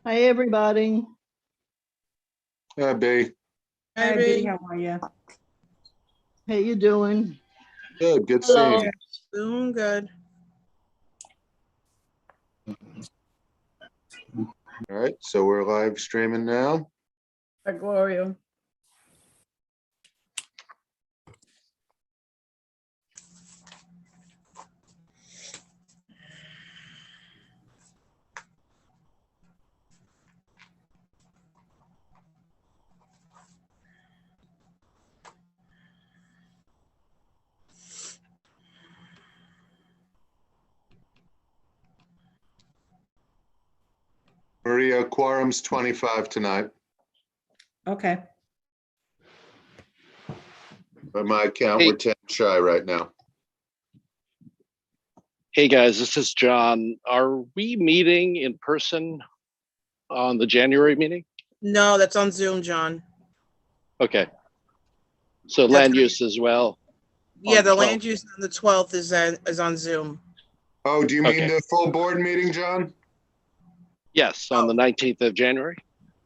Hi, everybody. Hi, B. Hi, B. How are you? How you doing? Good. Good Hello. seeing Doing good. you. All right, so we're live streaming now. Hi, Gloria. Maria, quorum's 25 tonight. Okay. By my count, Hey. we're 10 shy right now. Hey guys, this is John. Are we meeting in person on the January meeting? No, that's on Zoom, John. Okay. So That's land right. use as well? Yeah, On the 12th. land use on the 12th is on Zoom. Oh, do you mean Okay. the full board meeting, John? Yes, on the 19th of January.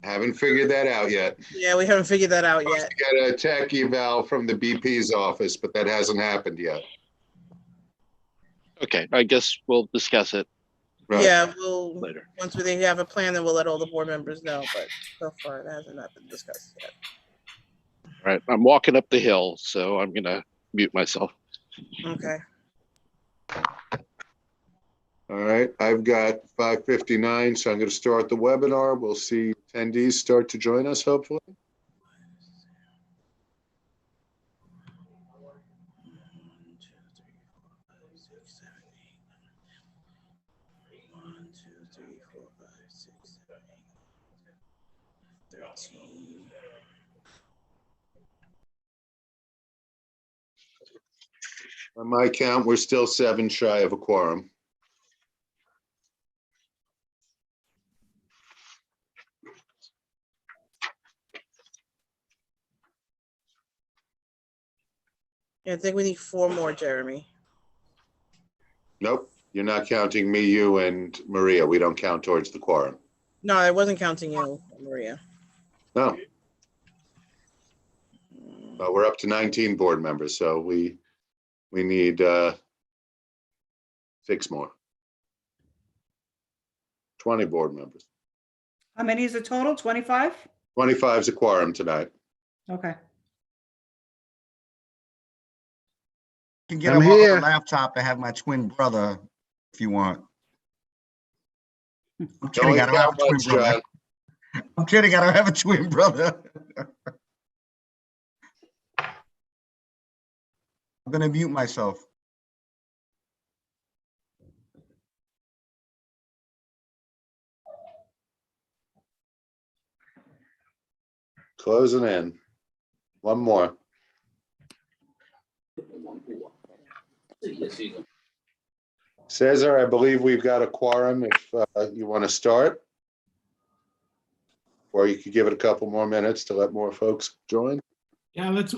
Haven't figured that out yet. Yeah, we haven't figured that out Supposed yet. to get a tech eval from the BP's office, but that hasn't happened yet. Okay, I guess we'll discuss it Right. Yeah, we'll later. once we have a plan, then we'll let all the board members know. But so far, it hasn't been discussed yet. All right, I'm walking up the hill, so I'm gonna mute myself. Okay. All right, I've got 5:59, so I'm going to start the webinar. We'll see attendees start to join us, hopefully. On my count, we're still 7 shy of a quorum. Yeah, I think we need 4 more, Jeremy. Nope, you're not counting me, you, and Maria. We don't count towards the quorum. No, I wasn't counting you, Maria. No. We're up to 19 board members, so we need 6 more. 20 board members. How many is the total? 25? 25 is a quorum tonight. Okay. Can get I'm him on here. the laptop to have my twin brother if you want. I'm kidding. Don't I don't have a count twin much, brother. John. I'm kidding. I don't have a twin brother. I'm going to mute myself. Closing in. One more. Cesar, I believe we've got a quorum if you want to start. Or you could give it a couple more minutes to let more folks join. Yeah, let's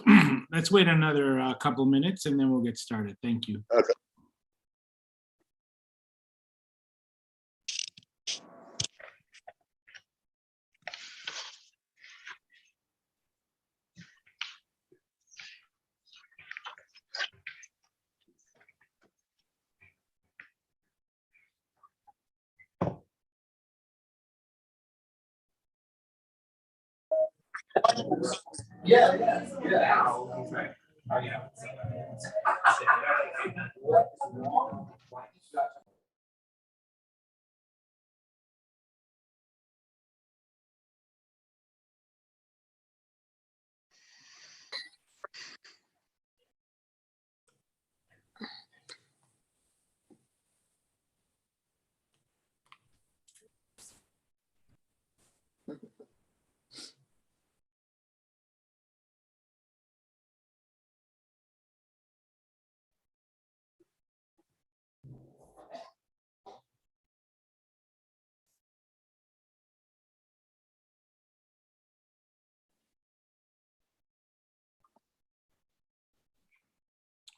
let's wait another couple minutes and then we'll get started. Thank you. Okay.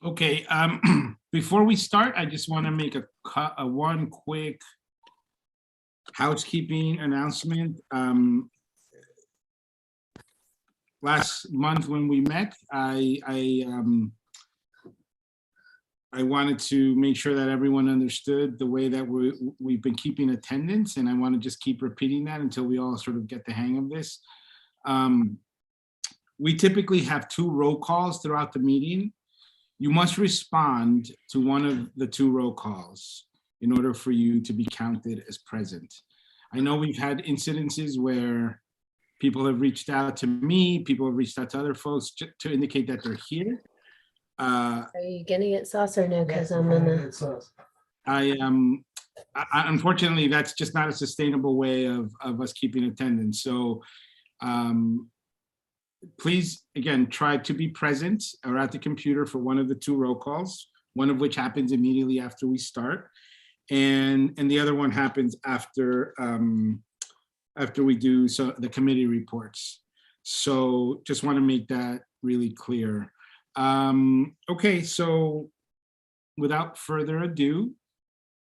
Okay, before we start, I just want to make a one quick housekeeping announcement. Last month when we met, I wanted to make sure that everyone understood the way that we've been keeping attendance, and I want to just keep repeating that until we all sort of get the hang of this. We typically have 2 roll calls throughout the meeting. You must respond to one of the 2 roll calls in order for you to be counted as present. I know we've had incidences where people have reached out to me, people have reached out to other folks to indicate that they're here. Are you getting it sauce or no? Because I'm gonna. Unfortunately, that's just not a sustainable way of us keeping attendance. So please, again, try to be present or at the computer for one of the 2 roll calls, one of which happens immediately after we start. And the other one happens after we do the committee reports. So just want to make that really clear. Okay, so without further ado,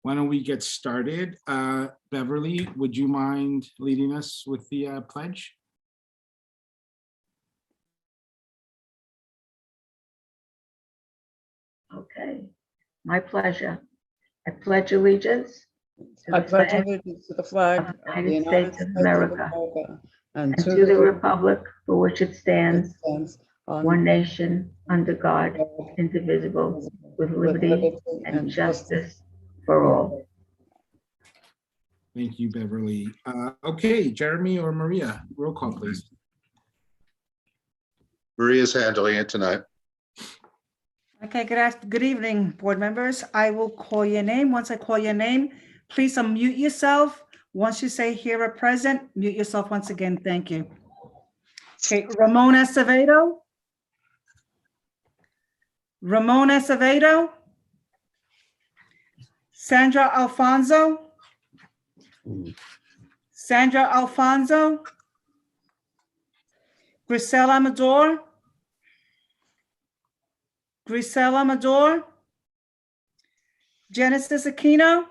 why don't we get started? Beverly, would you mind leading us with the pledge? Okay, my pleasure. I pledge allegiance to I the pledge flag allegiance to the flag of of the United States of America and to the republic for which it stands, one one nation, under God, indivisible, with liberty and justice for all. Thank you, Beverly. Okay, Jeremy or Maria, roll call, please. Maria's handling it tonight. Okay, good evening, board members. I will call your name. Once I call your name, please unmute yourself. Once you say here or present, mute yourself once again. Thank you. Okay, Ramon Acevedo. Ramon Acevedo. Sandra Alfonso. Sandra Alfonso. Grisel Amador. Grisel Amador. Genesis Aquino.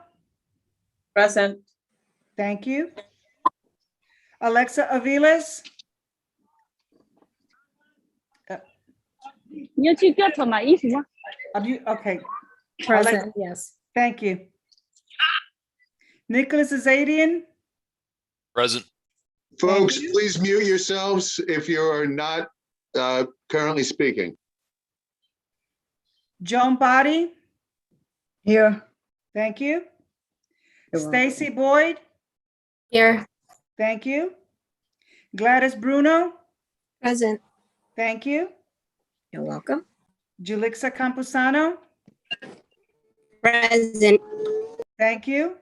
Present. Thank you. Alexa Aviles. Okay, Present, yes. thank you. Nicholas Azadian. Present. Folks, you. please mute yourselves if you are not currently speaking. Joan Body. Here. Thank you. You're welcome. Stacy Boyd. Here. Thank you. Gladys Bruno. Present. Thank you. You're welcome. Julixa Campusano. Present. Thank you.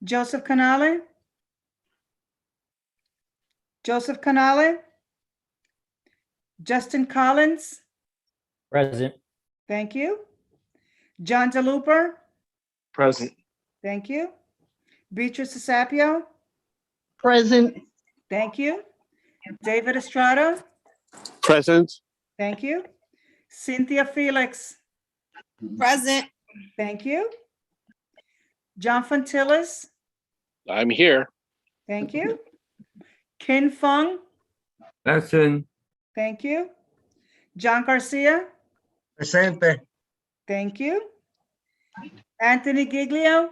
Joseph Canale. Joseph Canale. Justin Collins. Present. Thank you. John DeLuper. Present. Thank you. Beatrice Sapio. Present. Thank you. David Estrada. Present. Thank you. Cynthia Felix. Present. Thank you. John Fontillis. I'm here. Thank you. Ken Fung. Present. Thank you. John Garcia. Presente. Thank you. Anthony Giglio.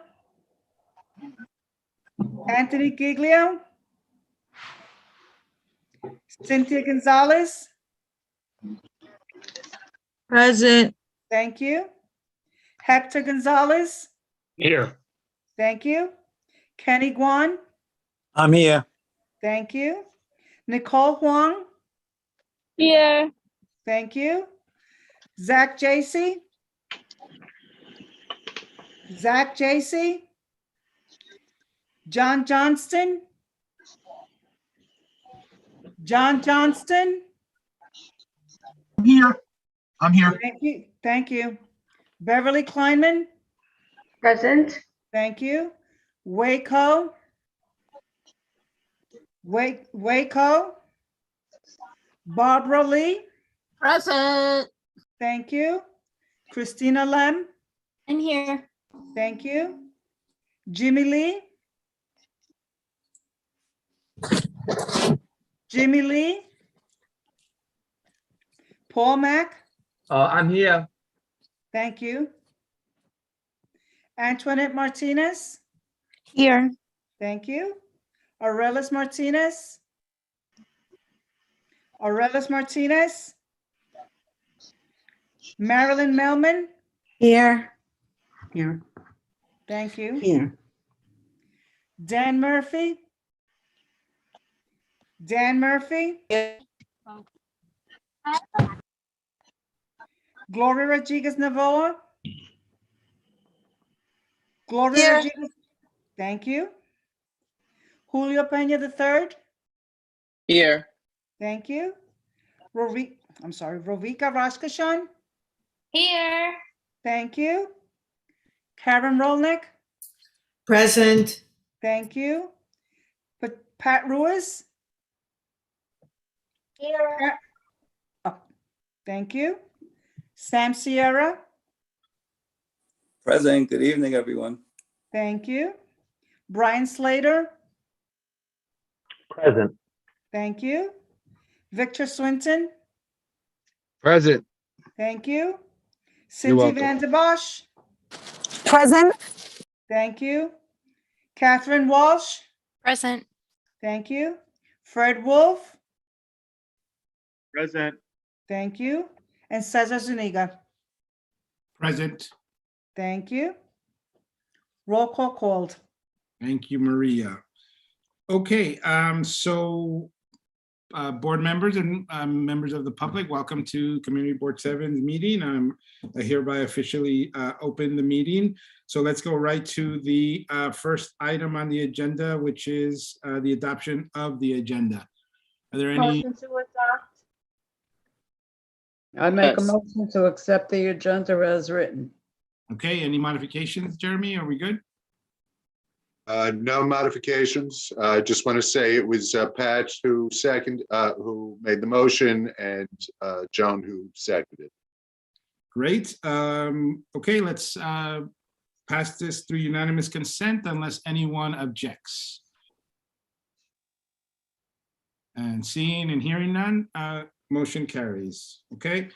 Anthony Giglio. Cynthia Gonzalez. Present. Thank you. Hector Gonzalez. Here. Thank you. Kenny Guan. I'm here. Thank you. Nicole Huang. Here. Thank you. Zach Jacy. Zach Jacy. John Johnston. John Johnston. I'm here. I'm here. Thank you. Thank you. Beverly Kleinman. Present. Thank you. Waco. Waco. Barbara Lee. Present. Thank you. Christina Lem, I'm here. thank you. Jimmy Lee? Jimmy Lee? Paul Mack, I'm here. thank you. Antoinette Martinez, Here. thank you. Aurelis Martinez? Aurelis Martinez? Marilyn Melman, Here. Here. thank you. Here. Dan Murphy? Dan Murphy? Gloria Rodriguez Navoa? Gloria Here. Rodriguez, thank you. Julio Pena III? Here. Thank you. Rovika Rashkashan? Here. Thank you. Karen Rolnick? Present. Thank you. Pat Ruiz? Here. Thank you. Sam Sierra? Present. Good evening, everyone. Thank you. Brian Slater? Present. Thank you. Victor Swinton? Present. Thank you. Cindy welcome. Van de Bosch? Present. Thank you. Catherine Walsh? Present. Thank you. Fred Wolf? Present. Thank you. And Cesar Zuniga? Present. Thank you. Roll call called. Thank you, Maria. Okay, board members and members of the public, welcome to Community Board 7's meeting. I hereby officially open the meeting. So let's go right to the first item on the agenda, which is the adoption of the agenda. Are there any? Motion to adopt. I make a Yes. motion to accept the agenda as written. Okay, any modifications, Jeremy? Are we good? No modifications. I just want to say it was Pat who made the motion and Joan who seconded. Great. Okay, let's pass this through unanimous consent unless anyone objects. And seeing and hearing none, motion carries. Okay.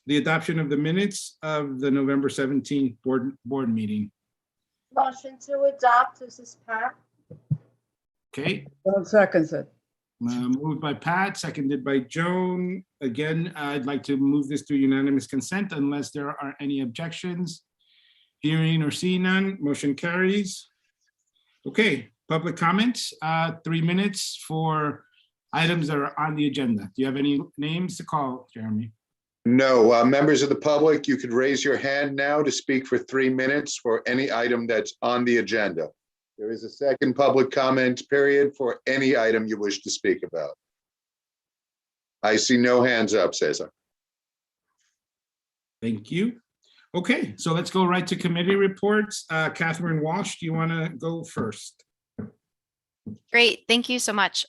The adoption of the minutes of the November 17th board meeting. Motion to adopt. This is Pat. Okay. One second, it. Moved by Pat, seconded by Joan. Again, I'd like to move this through unanimous consent unless there are any objections. Hearing or seeing none, motion carries. Okay, public comments, 3 minutes for items that are on the agenda. Do you have any names to call, Jeremy? No, members of the public, you could raise your hand now to speak for 3 minutes for any item that's on the agenda. There is a second public comment period for any item you wish to speak about. I see no hands up, Cesar. Thank you. Okay, so let's go right to committee reports. Catherine Walsh, do you want to go first? Great, thank you so much.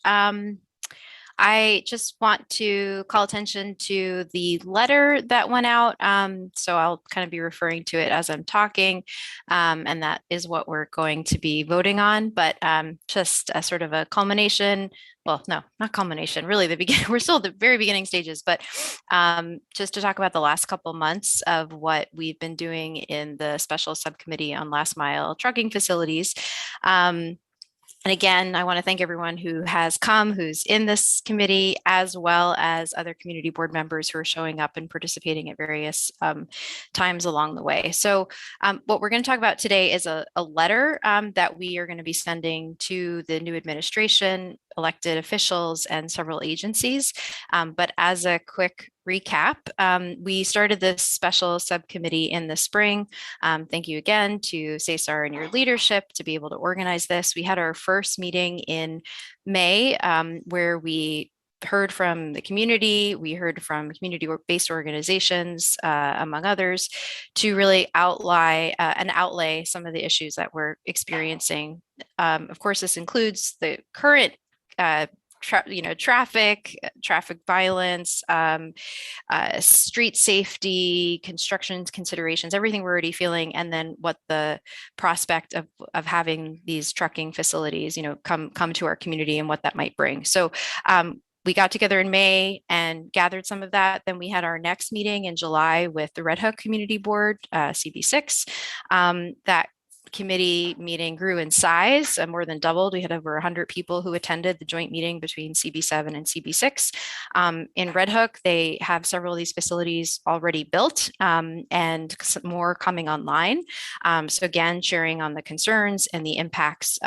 I just want to call attention to the letter that went out. So I'll kind of be referring to it as I'm talking, and that is what we're going to be voting on. But just a sort of a culmination. Well, no, not culmination. Really, we're still at the very beginning stages. But just to talk about the last couple months of what we've been doing in the special subcommittee on last mile trucking facilities. And again, I want to thank everyone who has come, who's in this committee, as well as other community board members who are showing up and participating at various times along the way. So what we're going to talk about today is a letter that we are going to be sending to the new administration, elected officials, and several agencies. But as a quick recap, we started this special subcommittee in the spring. Thank you again to Cesar and your leadership to be able to organize this. We had our first meeting in May where we heard from the community. We heard from community-based organizations, among others, to really outlay some of the issues that we're experiencing. Of course, this includes the current traffic violence, street safety, construction considerations, everything we're already feeling, and then what the prospect of having these trucking facilities, come to our community and what that might bring. So we got together in May and gathered some of that. Then we had our next meeting in July with the Red Hook Community Board, CB6. That committee meeting grew in size and more than doubled. We had over 100 people who attended the joint meeting between CB7 and CB6. In Red Hook, they have several of these facilities already built and more coming online. So again, sharing on the concerns and the impacts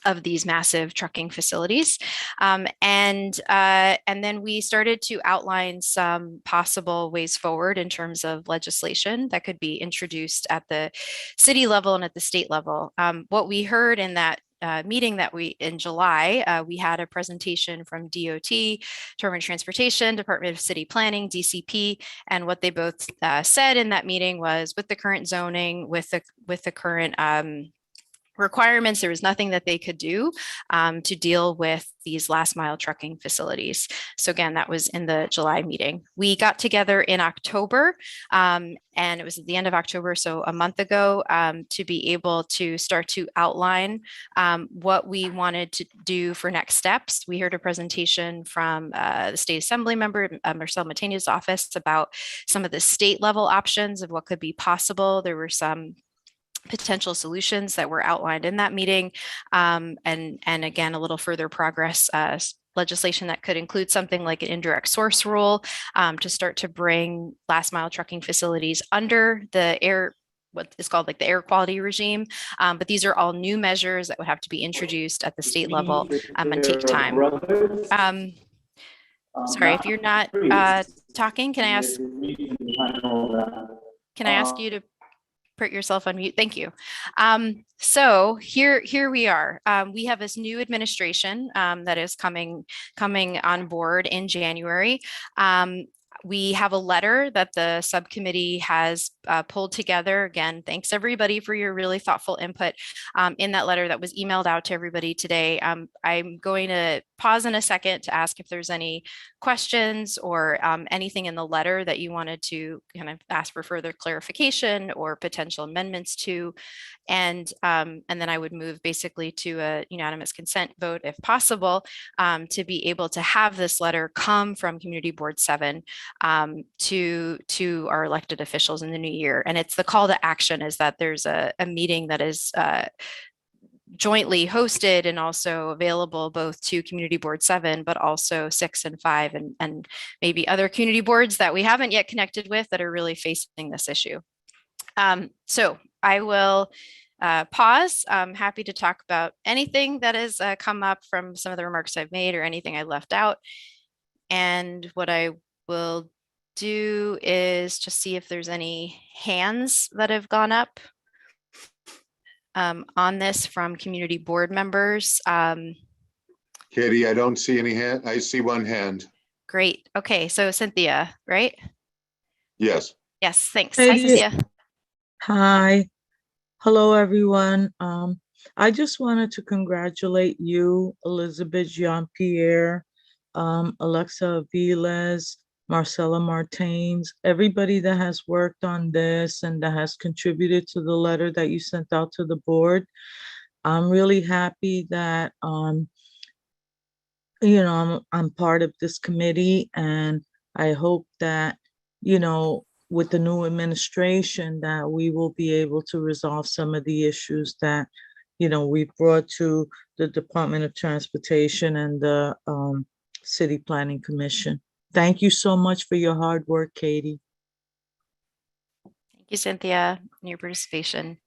of these massive trucking facilities. And then we started to outline some possible ways forward in terms of legislation that could be introduced at the city level and at the state level. What we heard in that meeting in July, we had a presentation from DOT, Department of Transportation, Department of City Planning, DCP, and what they both said in that meeting was, with the current zoning, with the current requirements, there was nothing that they could do to deal with these last mile trucking facilities. So again, that was in the July meeting. We got together in October, and it was at the end of October, so a month ago, to be able to start to outline what we wanted to do for next steps. We heard a presentation from the state assembly member, Marcel Matenia's office, about some of the state level options of what could be possible. There were some potential solutions that were outlined in that meeting. And again, a little further progress legislation that could include something like an indirect source rule to start to bring last mile trucking facilities under the what is called like the air quality regime. But these are all new measures that would have to be introduced at the state level and take time. Sorry, if you're not talking, can I ask you to put yourself on mute? Thank you. So here we are. We have this new administration that is coming on board in January. We have a letter that the subcommittee has pulled together. Again, thanks everybody for your really thoughtful input in that letter that was emailed out to everybody today. I'm going to pause in a second to ask if there's any questions or anything in the letter that you wanted to kind of ask for further clarification or potential amendments to. And then I would move basically to a unanimous consent vote if possible to be able to have this letter come from Community Board 7 to our elected officials in the new year. And it's the call to action is that there's a meeting that is jointly hosted and also available both to Community Board 7, but also 6 and 5 and maybe other community boards that we haven't yet connected with that are really facing this issue. So I will pause. I'm happy to talk about anything that has come up from some of the remarks I've made or anything I left out. And what I will do is just see if there's any hands that have gone up on this from community board members. Katie, I don't see any hand. I see one hand. Great. Okay, so Cynthia, right? Yes. Yes, thanks. Hey, Hi, Cynthia. Hi. Hello, everyone. I just wanted to congratulate you, Elizabeth Jean-Pierre, Alexa Aviles, Marcela Martins, everybody that has worked on this and that has contributed to the letter that you sent out to the board. I'm really happy that, I'm part of this committee, and I hope that, with the new administration that we will be able to resolve some of the issues that, we brought to the Department of Transportation and the City Planning Commission. Thank you so much for your hard work, Katie. Thank you, Cynthia, and your participation.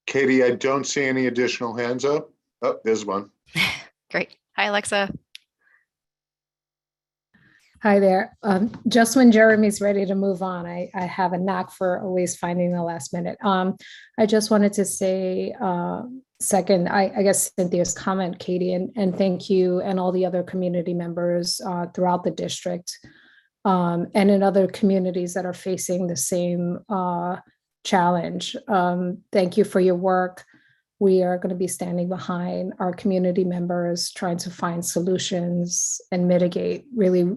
Katie, I don't see any additional hands up. Oh, there's one. Great. Hi, Alexa. Hi there. Just when Jeremy's ready to move on, I have a knack for always finding the last minute. I just wanted to say, second, I guess Cynthia's comment, Katie, and thank you and all the other community members throughout the district and in other communities that are facing the same challenge. Thank you for your work. we are going to be standing behind our community members, trying to find solutions and mitigate, really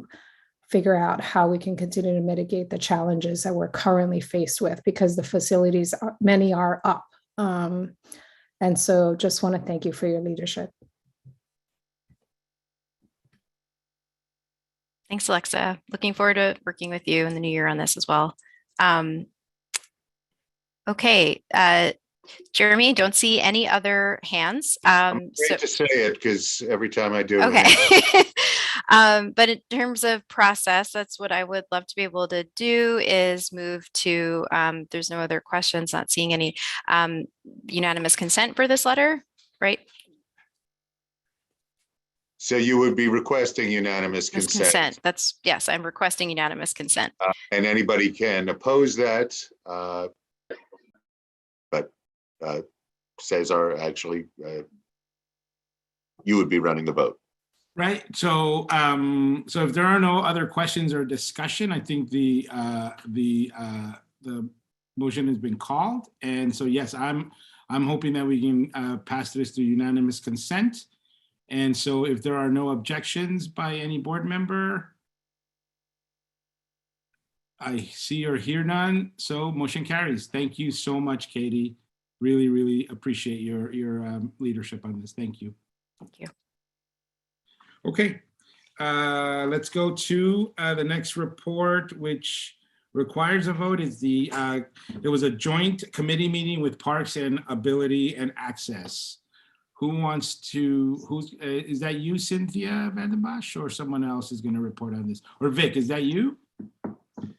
figure out how we can continue to mitigate the challenges that we're currently faced with, because the facilities, many are up. And so just want to thank you for your leadership. Thanks, Alexa. Looking forward to working with you in the new year on this as well. Okay, Jeremy, don't see any other hands. Great to say it, because every time I do. Okay. But in terms of process, that's what I would love to be able to do, is move to, there's no other questions, not seeing any, unanimous consent for this letter, right? So you would be requesting unanimous This consent. That's, yes, I'm requesting unanimous consent. And anybody can oppose that. But Cesar, actually, you would be running the vote. Right. So, so if there are no other questions or discussion, I think the motion has been called. And so, yes, I'm hoping that we can pass this through unanimous consent. And so if there are no objections by any board member, I see or hear none. So motion carries. Thank you so much, Katie. Really, really appreciate your leadership on this. Thank you. Thank you. Okay, let's go to the next report, which requires a vote. Is there was a joint committee meeting with Parks and Ability and Access. Who wants to, is that you, Cynthia Vandenbosch, or someone else is going to report on this? Or Vic, is that you?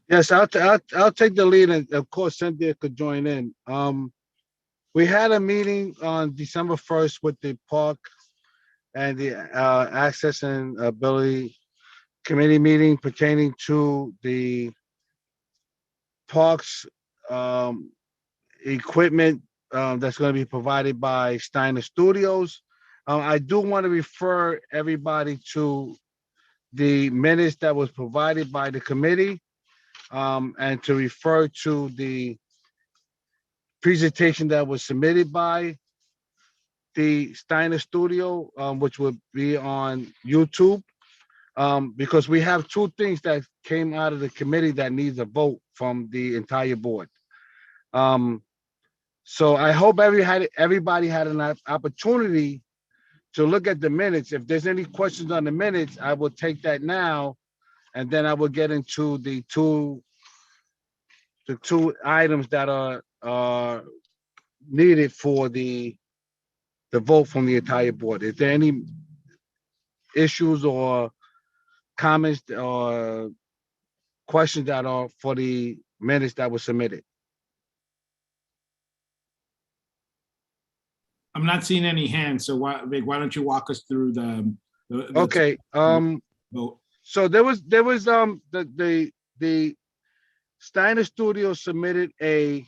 Yes, I'll take the lead, and of course Cynthia could join in. We had a meeting on December 1st with the Park and the Access and Ability Committee meeting pertaining to the parks equipment that's going to be provided by Steiner Studios. I do want to refer everybody to the minutes that was provided by the committee, and to refer to the presentation that was submitted by the Steiner Studio, which will be on YouTube, because we have two things that came out of the committee that needs a vote from the entire board. So I hope everybody had an opportunity to look at the minutes. If there's any questions on the minutes, I will take that now, and then I will get into the two items that are needed for the vote from the entire board. Is there any issues or comments or questions that are for the minutes that were submitted? I'm not seeing any hands, so Vic, why don't you walk us through the Okay. vote? So there was the Steiner Studio submitted a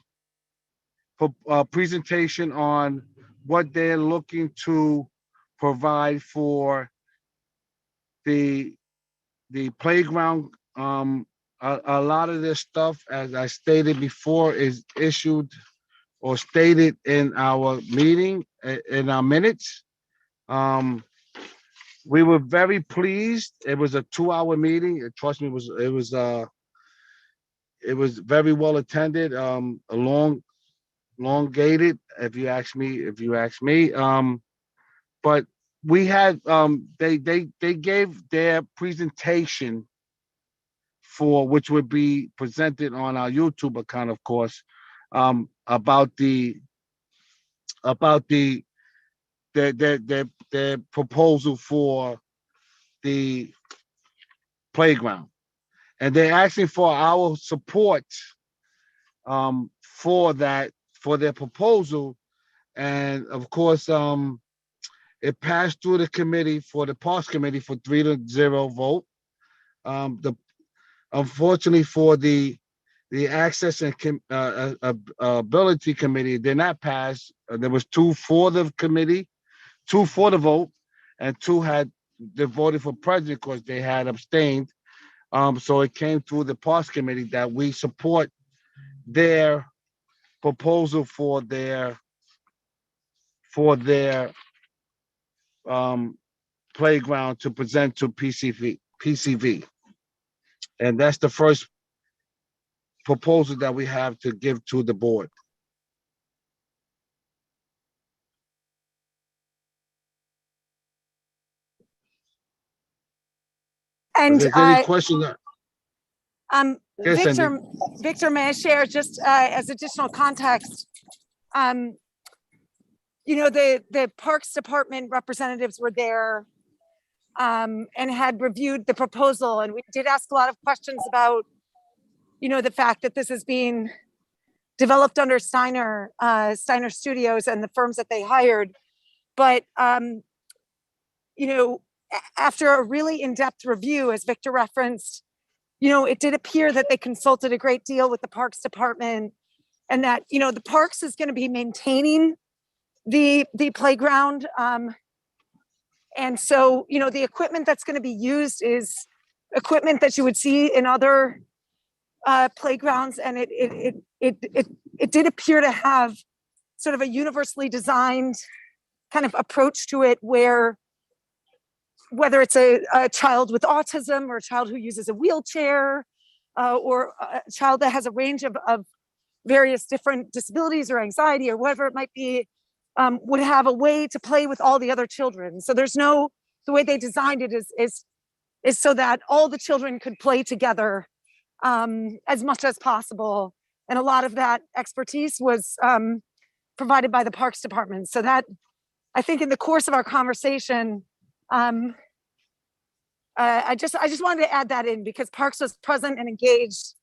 presentation on what they're looking to provide for the playground. A lot of this stuff, as I stated before, is issued or stated in our meeting, in our minutes. We were very pleased. It was a 2-hour meeting. Trust me, it was very well attended, elongated, if you ask me. But we had, they gave their presentation for, which would be presented on our YouTube account, of course, about the proposal for the playground. And they're asking for our support for their proposal. And of course, it passed through the committee, for the Parks Committee, for 3-0 vote. Unfortunately for the Access and Ability Committee, did not pass. There was 2 for the committee, 2 for the vote, and 2 had voted for president because they had abstained. So it came through the Parks Committee that we support their proposal for for their playground to present to PCV. And that's the first proposal that we have to give to the board. And If there's any question, Yes, Victor, Victor, may I share just as additional context? You know, the Parks Department representatives were there and had reviewed the proposal, and we did ask a lot of questions about, you know, the fact that this is being developed under Steiner Studios and the firms that they hired. But, you know, after a really in-depth review, as Victor referenced, you know, it did appear that they consulted a great deal with the Parks Department, and that, you know, the Parks is going to be maintaining the playground. And so, you know, the equipment that's going to be used is equipment that you would see in other playgrounds, and it did appear to have sort of a universally designed kind of approach to it, where whether it's a child with autism or a child who uses a wheelchair or a child that has a range of various different disabilities or anxiety or whatever it might be, would have a way to play with all the other children. So there's no, the way they designed it is so that all the children could play together as much as possible. And a lot of that expertise was provided by the Parks Department. So that, I think in the course of our conversation, I just wanted to add that in, because Parks was present and engaged,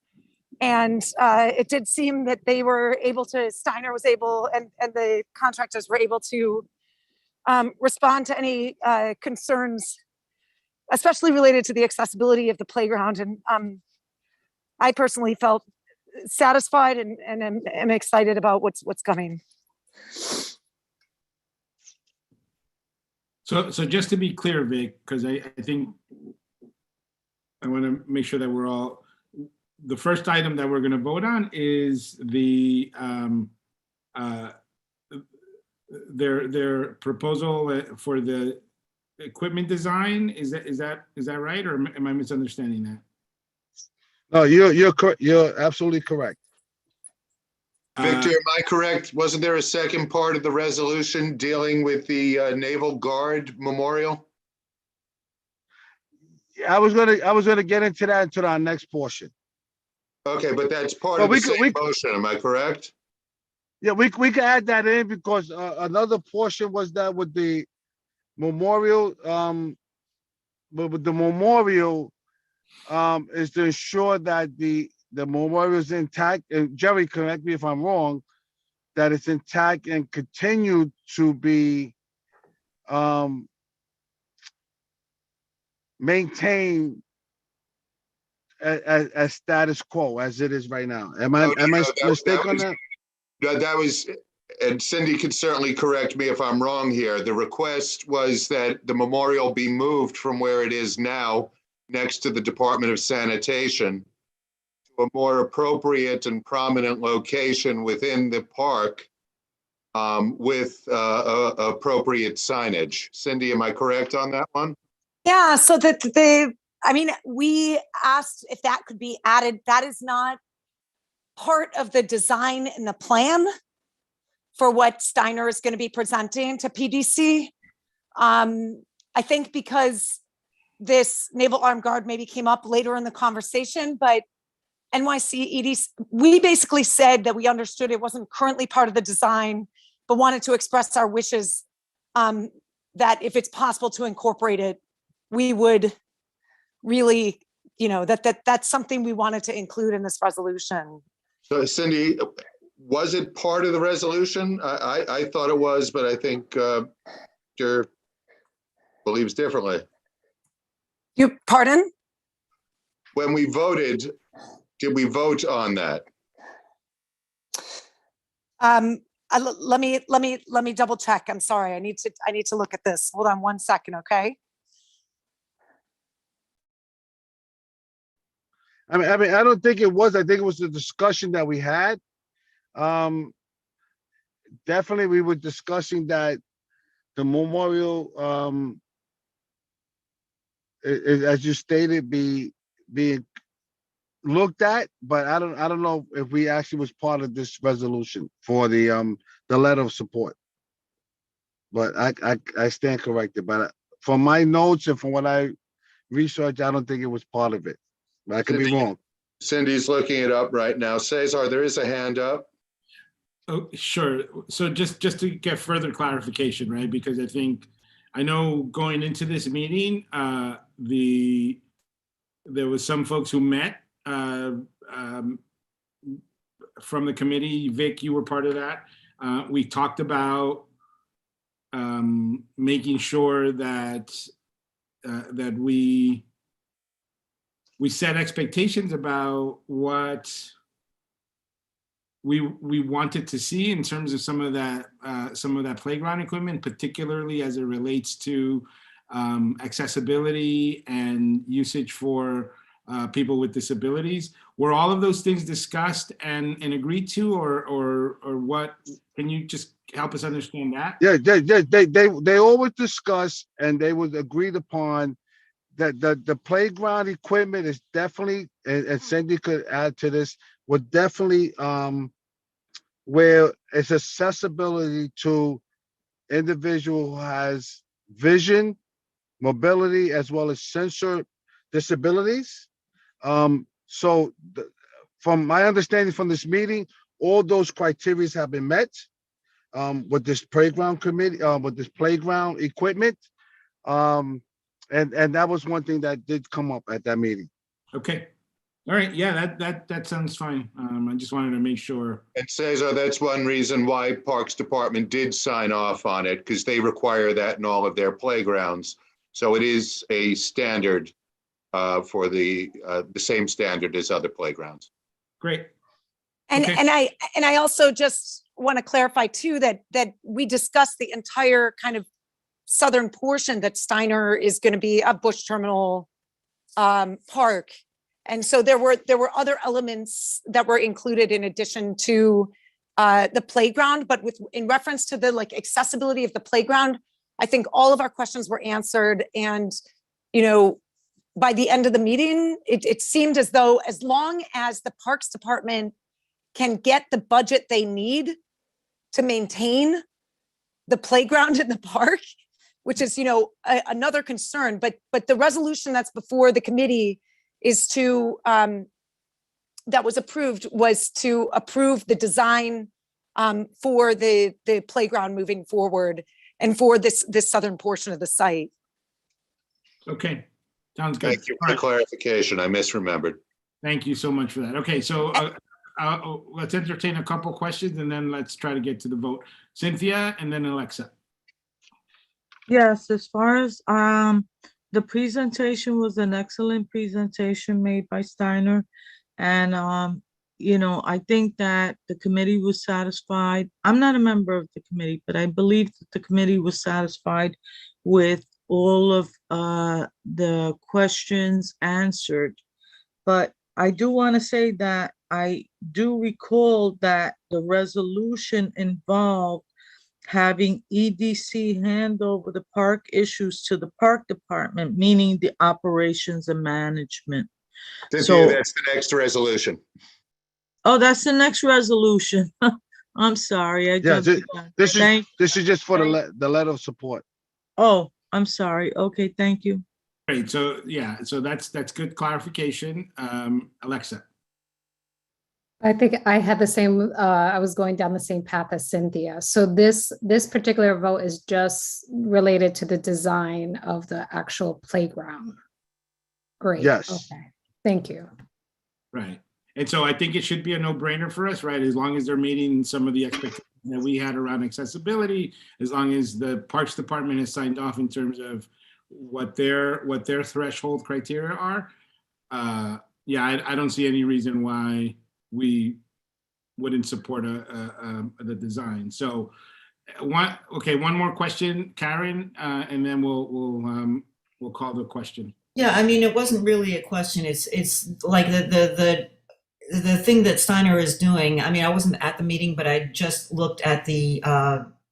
and it did seem that they were able to, Steiner was able, and the contractors were able to respond to any concerns, especially related to the accessibility of the playground. And I personally felt satisfied and am excited about what's coming. So just to be clear, Vic, because I think I want to make sure that we're all, the first item that we're going to vote on is the their proposal for the equipment design. Is that right, or am I misunderstanding that? No, you're absolutely correct. Victor, am I correct? Wasn't there a second part of the resolution dealing with the Naval Guard Memorial? I was gonna get into that until our next portion. Okay, but that's part Well, of the we same could- motion, am I correct? Yeah, we can add that in, because another portion was that with the memorial, but with the memorial is to ensure that the memorial is intact. And Jerry, correct me if I'm wrong, that it's intact and continue to be maintained as status quo as it is right now. Am I mistaken on that? That was, and Cindy can certainly correct me if I'm wrong here. The request was that the memorial be moved from where it is now, next to the Department of Sanitation, to a more appropriate and prominent location within the park with appropriate signage. Cindy, am I correct on that one? Yeah, so I mean, we asked if that could be added. That is not part of the design and the plan for what Steiner is going to be presenting to PDC. I think because this Naval Armed Guard maybe came up later in the conversation, but NYC EDC, we basically said that we understood it wasn't currently part of the design, but wanted to express our wishes that if it's possible to incorporate it, we would really, you know, that's something we wanted to include in this resolution. So Cindy, was it part of the resolution? I thought it was, but I think Jer believes differently. You, pardon? When we voted, did we vote on that? Let me double check. I'm sorry. I need to look at this. Hold on one second, okay? I mean, I don't think it was. I think it was the discussion that we had. definitely we were discussing that the memorial, as you stated, being looked at, but I don't know if we actually was part of this resolution for the letter of support. But I stand corrected, but from my notes and from what I researched, I don't think it was part of it. But I could be wrong. Cindy's looking it up right now. Cesar, there is a hand up. Oh, sure. So just to get further clarification, right? Because I know going into this meeting, there was some folks who met from the committee. Vic, you were part of that. We talked about making sure that that we set expectations about what we wanted to see in terms of some of that playground equipment, particularly as it relates to accessibility and usage for people with disabilities. Were all of those things discussed and agreed to, or what? Can you just help us understand that? Yeah, they always discuss and they was agreed upon that the playground equipment is definitely, and Cindy could add to this, would definitely where it's accessibility to individual who has vision, mobility, as well as sensor disabilities. So from my understanding from this meeting, all those criteria have been met with this playground committee, with this playground equipment. And that was one thing that did come up at that meeting. Okay. All right. Yeah, that sounds fine. I just wanted to make sure. And Cesar, that's one reason why Parks Department did sign off on it, because they require that in all of their playgrounds. So it is a standard for the same standard as other playgrounds. Great. And Okay. and I also just want to clarify too that we discussed the entire kind of southern portion that Steiner is going to be a Bush Terminal park. And so there were other elements that were included in addition to the playground, but in reference to the accessibility of the playground, I think all of our questions were answered. And, by the end of the meeting, it seemed as though as long as the Parks Department can get the budget they need to maintain the playground in the park, which is, another concern, but the resolution that's before the committee is to, that was approved, was to approve the design for the playground moving forward and for this southern portion of the site. Okay. Sounds good. Thank you for the clarification. I misremembered. Thank you so much for that. Okay, so let's entertain a couple questions and then let's try to get to the vote. Cynthia and then Alexa. Yes, as far as the presentation was an excellent presentation made by Steiner. And I think that the committee was satisfied. I'm not a member of the committee, but I believe that the committee was satisfied with all of the questions answered. But I do want to say that I do recall that the resolution involved having EDC hand over the park issues to the park department, meaning the operations and management. Cynthia, that's the next resolution. Oh, that's the next resolution. I'm sorry. This is just for the letter of support. Oh, I'm sorry. Okay, thank you. Great. So yeah, so that's good clarification. Alexa. I think I had the same, I was going down the same path as Cynthia. So this particular vote is just related to the design of the actual playground. Great. Yes. Okay. Thank you. Right. And so I think it should be a no-brainer for us, right? As long as they're meeting some of the expectations that we had around accessibility, as long as the Parks Department has signed off in terms of what their threshold criteria are. Yeah, I don't see any reason why we wouldn't support the design. So one more question, Karen, and then we'll call the question. Yeah, I mean, it wasn't really a question. It's like the thing that Steiner is doing, I mean, I wasn't at the meeting, but I just looked at the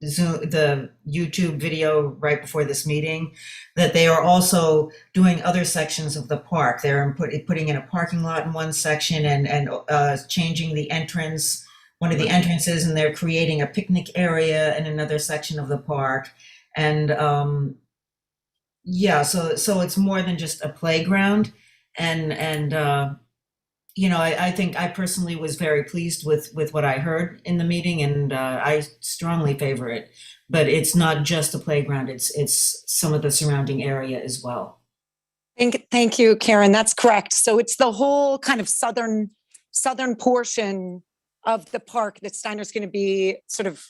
Zoom, the YouTube video right before this meeting, that they are also doing other sections of the park. They're putting in a parking lot in one section and changing the entrance, one of the entrances, and they're creating a picnic area in another section of the park. And yeah, so it's more than just a playground. And you know, I think I personally was very pleased with what I heard in the meeting, and I strongly favor it. But it's not just a playground, it's some of the surrounding area as well. Thank you, Karen. That's correct. So it's the whole kind of southern portion of the park that Steiner's going to be sort of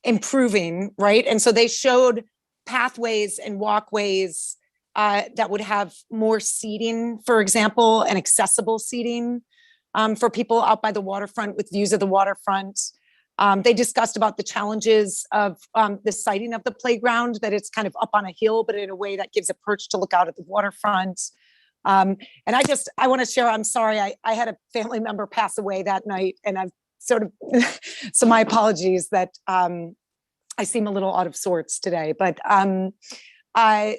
improving, right? And so they showed pathways and walkways that would have more seating, for example, and accessible seating for people out by the waterfront with views of the waterfront. They discussed about the challenges of the siting of the playground, that it's kind of up on a hill, but in a way that gives a perch to look out at the waterfront. And I want to share, I'm sorry, I had a family member pass away that night, and I've sort of, so my apologies that I seem a little out of sorts today, but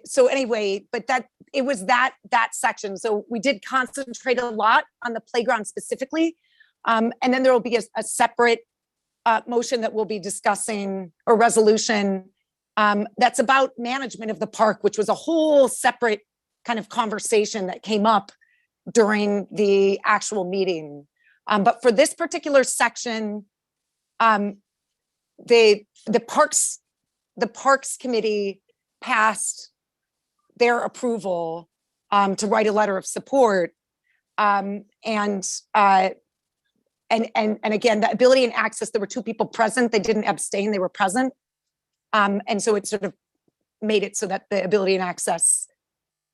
so anyway, but that it was that section. So we did concentrate a lot on the playground specifically. And then there will be a separate motion that we'll be discussing, or resolution that's about management of the park, which was a whole separate kind of conversation that came up during the actual meeting. But for this particular section, the Parks Committee passed their approval to write a letter of support. And again, the ability and access, there were two people present. They didn't abstain, they were present. And so it sort of made it so that the Ability and Access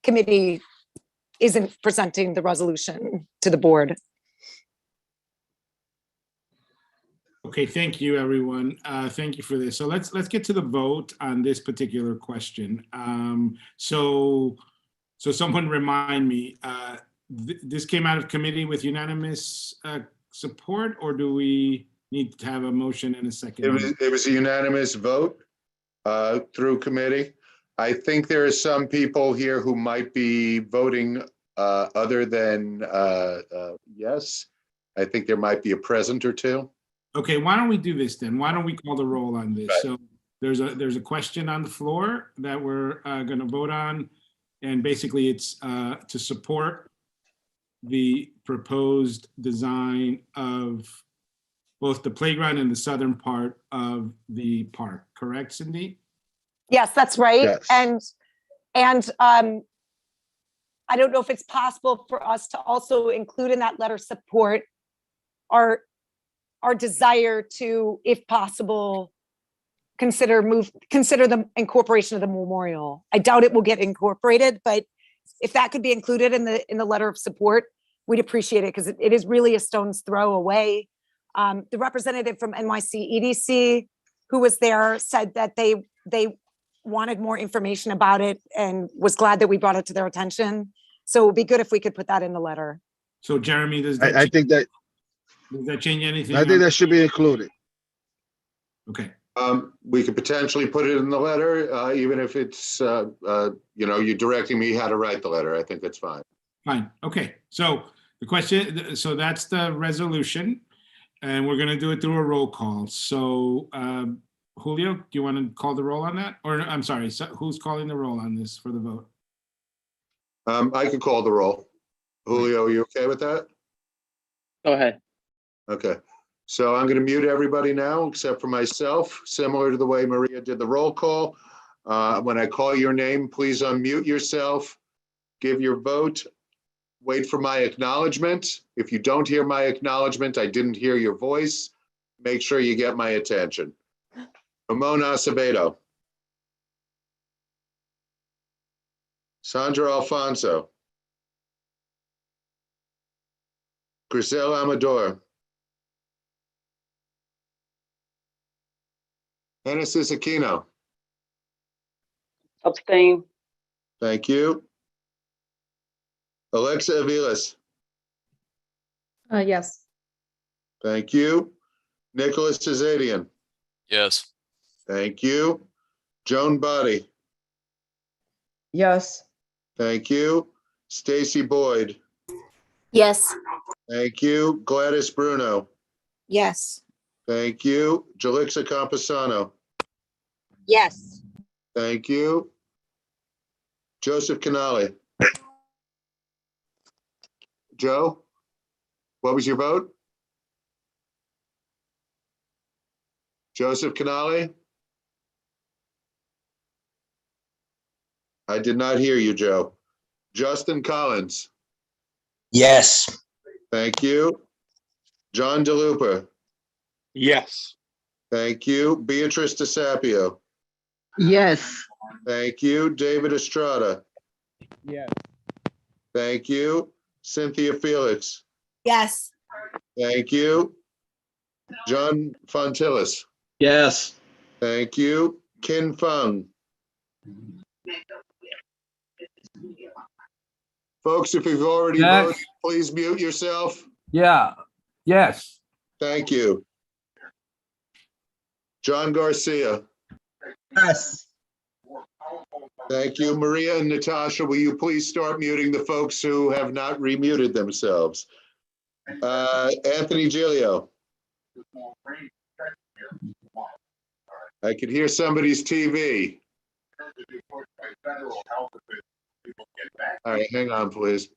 Committee isn't presenting the resolution to the board. Okay, thank you, everyone. Thank you for this. So let's get to the vote on this particular question. So someone remind me, this came out of committee with unanimous support, or do we need to have a motion and a second? It was a unanimous vote through committee. I think there are some people here who might be voting other than yes. I think there might be a present or two. Okay, why don't we do this then? Why don't we call the roll on this? Right. So there's a question on the floor that we're going to vote on, and basically it's to support the proposed design of both the playground and the southern part of the park. Correct, Cindy? Yes, that's right. Yes. And I don't know if it's possible for us to also include in that letter support our desire to, if possible, consider the incorporation of the memorial. I doubt it will get incorporated, but if that could be included in the letter of support, we'd appreciate it, because it is really a stone's throw away. The representative from NYC EDC who was there said that they wanted more information about it and was glad that we brought it to their attention. So it would be good if we could put that in the letter. So Jeremy, does I think that does that change anything? I think that should be included. Okay. We could potentially put it in the letter, even if it's, you're directing me how to write the letter. I think that's fine. Fine. Okay. So the question, so that's the resolution, and we're going to do it through a roll call. So Julio, do you want to call the roll on that? Or I'm sorry, so who's calling the roll on this for the vote? I could call the roll. Julio, are you okay with that? Go ahead. Okay. So I'm going to mute everybody now, except for myself, similar to the way Maria did the roll call. When I call your name, please unmute yourself, give your vote, wait for my acknowledgement. If you don't hear my acknowledgement, I didn't hear your voice, make sure you get my attention. Ramon Acevedo. Sandra Alfonso. Grisel Amador. Genesis Aquino. Abstain. Thank you. Alexa Aviles. Yes. Thank you. Nicholas Azadian. Yes. Thank you. Joan Body. Yes. Thank you. Stacy Boyd. Yes. Thank you. Gladys Bruno. Yes. Thank you. Jalixa Campusano. Yes. Thank you. Joseph Canali. Joe, what was your vote? Joseph Canali? I did not hear you, Joe. Justin Collins. Yes. Thank you. John DeLupa. Yes. Thank you. Beatrice DeSapio. Yes. Thank you. David Estrada. Yes. Thank you. Cynthia Felix. Yes. Thank you. John Fontillis. Yes. Thank you. Kin Fung. Folks, if you've already Yes. voted, please mute yourself. Yeah. Yes. Thank you. John Garcia. Yes. Thank you. Maria and Natasha, will you please start muting the folks who have not remuted themselves? Anthony Gilio. I could hear somebody's TV. All right, hang on, please.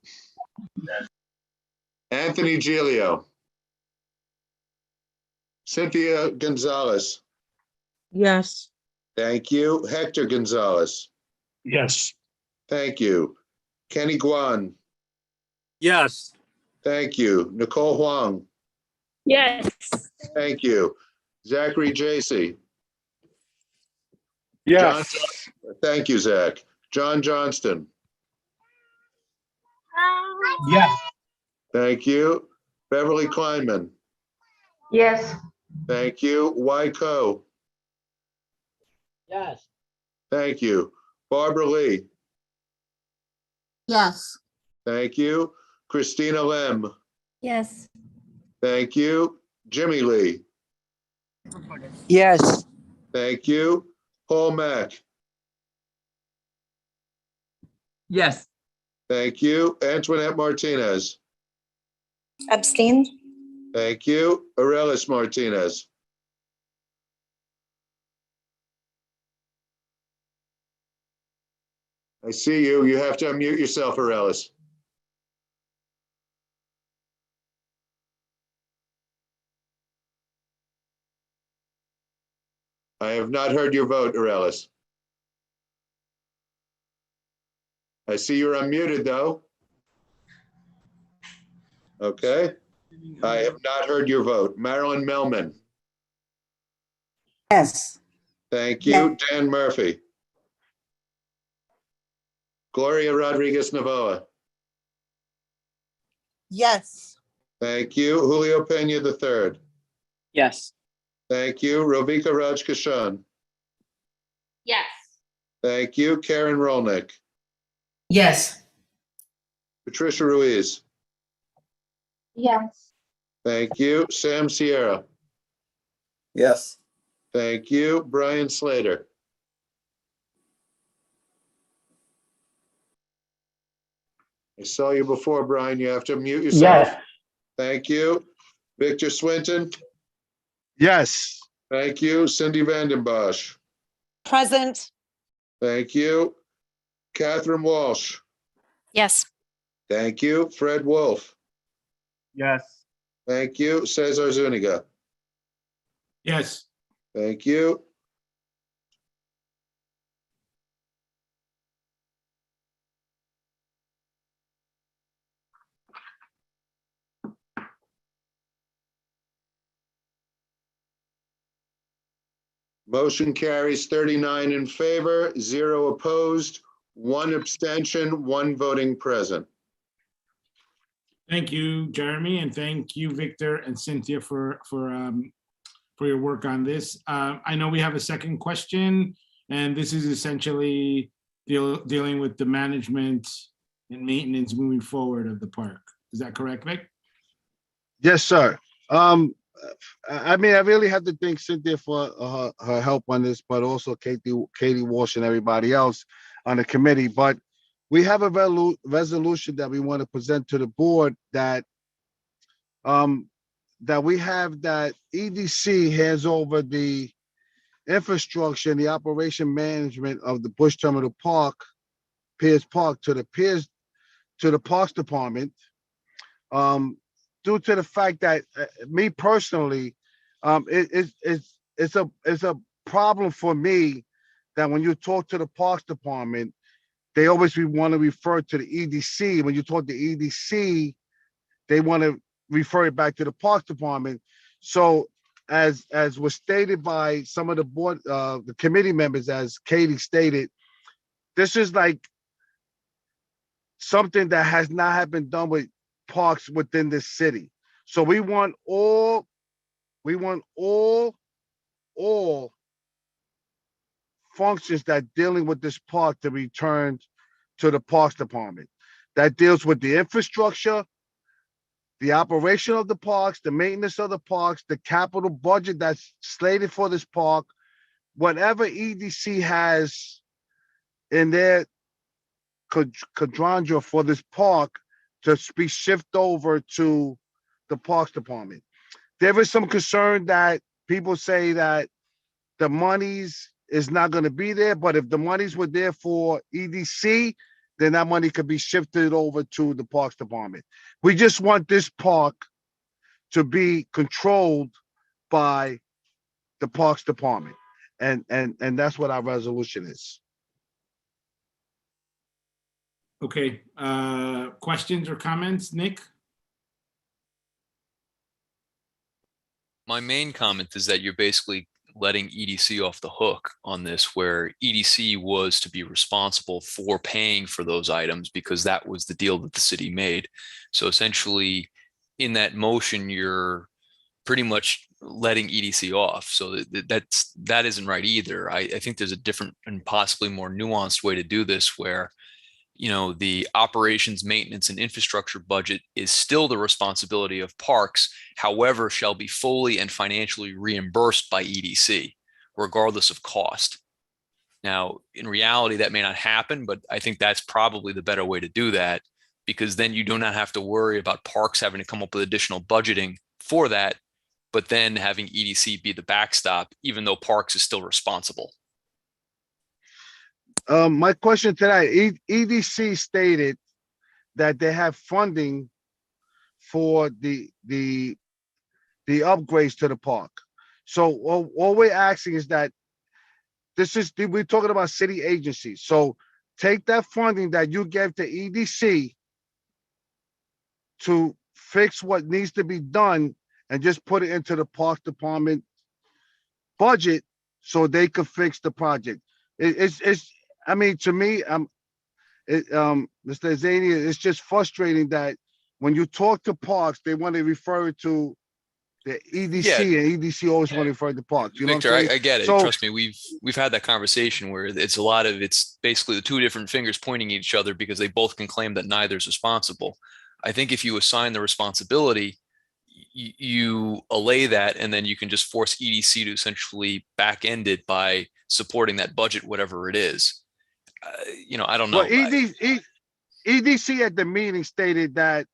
Anthony Gilio. Cynthia Gonzalez. Yes. Thank you. Hector Gonzalez. Yes. Thank you. Kenny Guan. Yes. Thank you. Nicole Huang. Yes. Thank you. Zachary Jacy. Yes. Thank you, Zach. John Johnston. Yes. Thank you. Beverly Kleinman. Yes. Thank you. Wyco. Yes. Thank you. Barbara Lee. Yes. Thank you. Christina Lem. Yes. Thank you. Jimmy Lee. Yes. Thank you. Paul Mack. Yes. Thank you. Antoinette Martinez. Abstain? Thank you. Arelis Martinez. I see you. You have to unmute yourself, Arelis. I have not heard your vote, Arelis. I see you're unmuted, though. Okay. I have not heard your vote. Marilyn Melman. Yes. Thank you. Dan Murphy. Gloria Rodriguez Navoa. Yes. Thank you. Julio Pena III. Yes. Thank you. Rovika Rajkishan. Yes. Thank you. Karen Rolnick. Yes. Patricia Ruiz. Yes. Thank you. Sam Sierra. Yes. Thank you. Brian Slater. I saw you before, Brian. You have to mute yourself. Yes. Thank you. Victor Swinton. Yes. Thank you. Cindy Vandenbosch. Present? Thank you. Catherine Walsh. Yes. Thank you. Fred Wolf. Yes. Thank you. Cesar Zuniga. Yes. Thank you. Motion carries 39 in favor, 0 opposed, 1 abstention, 1 voting present. Thank you, Jeremy, and thank you, Victor and Cynthia, for your work on this. I know we have a second question, and this is essentially dealing with the management and maintenance moving forward of the park. Is that correct, Vic? Yes, sir. I mean, I really have to thank Cynthia for her help on this, but also Katie Walsh and everybody else on the committee. But we have a resolution that we want to present to the board that we have that EDC hands over the infrastructure and the operation management of the Bush Terminal Park, Piers Park, to the Parks Department. Due to the fact that me personally, it's a problem for me that when you talk to the Parks Department, they always want to refer to the EDC. When you talk to EDC, they want to refer it back to the Parks Department. So as was stated by some of the board, the committee members, as Katie stated, this is like something that has not been done with parks within this city. So we want all functions that dealing with this park to be returned to the Parks Department. That deals with the infrastructure, the operation of the parks, the maintenance of the parks, the capital budget that's slated for this park, whatever EDC has in their quadrant for this park to be shifted over to the Parks Department. There is some concern that people say that the monies is not going to be there, but if the monies were there for EDC, then that money could be shifted over to the Parks Department. We just want this park to be controlled by the Parks Department. And that's what our resolution is. Okay, questions or comments, Nick? My main comment is that you're basically letting EDC off the hook on this, where EDC was to be responsible for paying for those items because that was the deal that the city made. So essentially, in that motion, you're pretty much letting EDC off. So that isn't right either. I think there's a different and possibly more nuanced way to do this, where the operations, maintenance, and infrastructure budget is still the responsibility of parks, however, shall be fully and financially reimbursed by EDC, regardless of cost. Now, in reality, that may not happen, but I think that's probably the better way to do that, because then you do not have to worry about parks having to come up with additional budgeting for that, but then having EDC be the backstop, even though parks is still responsible. My question today, EDC stated that they have funding for the upgrades to the park. So all we're asking is that we're talking about city agencies. So take that funding that you gave to EDC to fix what needs to be done and just put it into the Parks Department budget so they could fix the project. I mean, to me, Mr. Zania, it's just frustrating that when you talk to parks, they want to refer to the EDC, and EDC always want to refer to parks. You know Victor, what I'm saying? I get it. So, Trust me, we've had that conversation where it's basically the two different fingers pointing at each other because they both can claim that neither is responsible. I think if you assign the responsibility, you allay that, and then you can just force EDC to essentially back end it by supporting that budget, whatever it is. I don't know. Well, EDC at the meeting stated that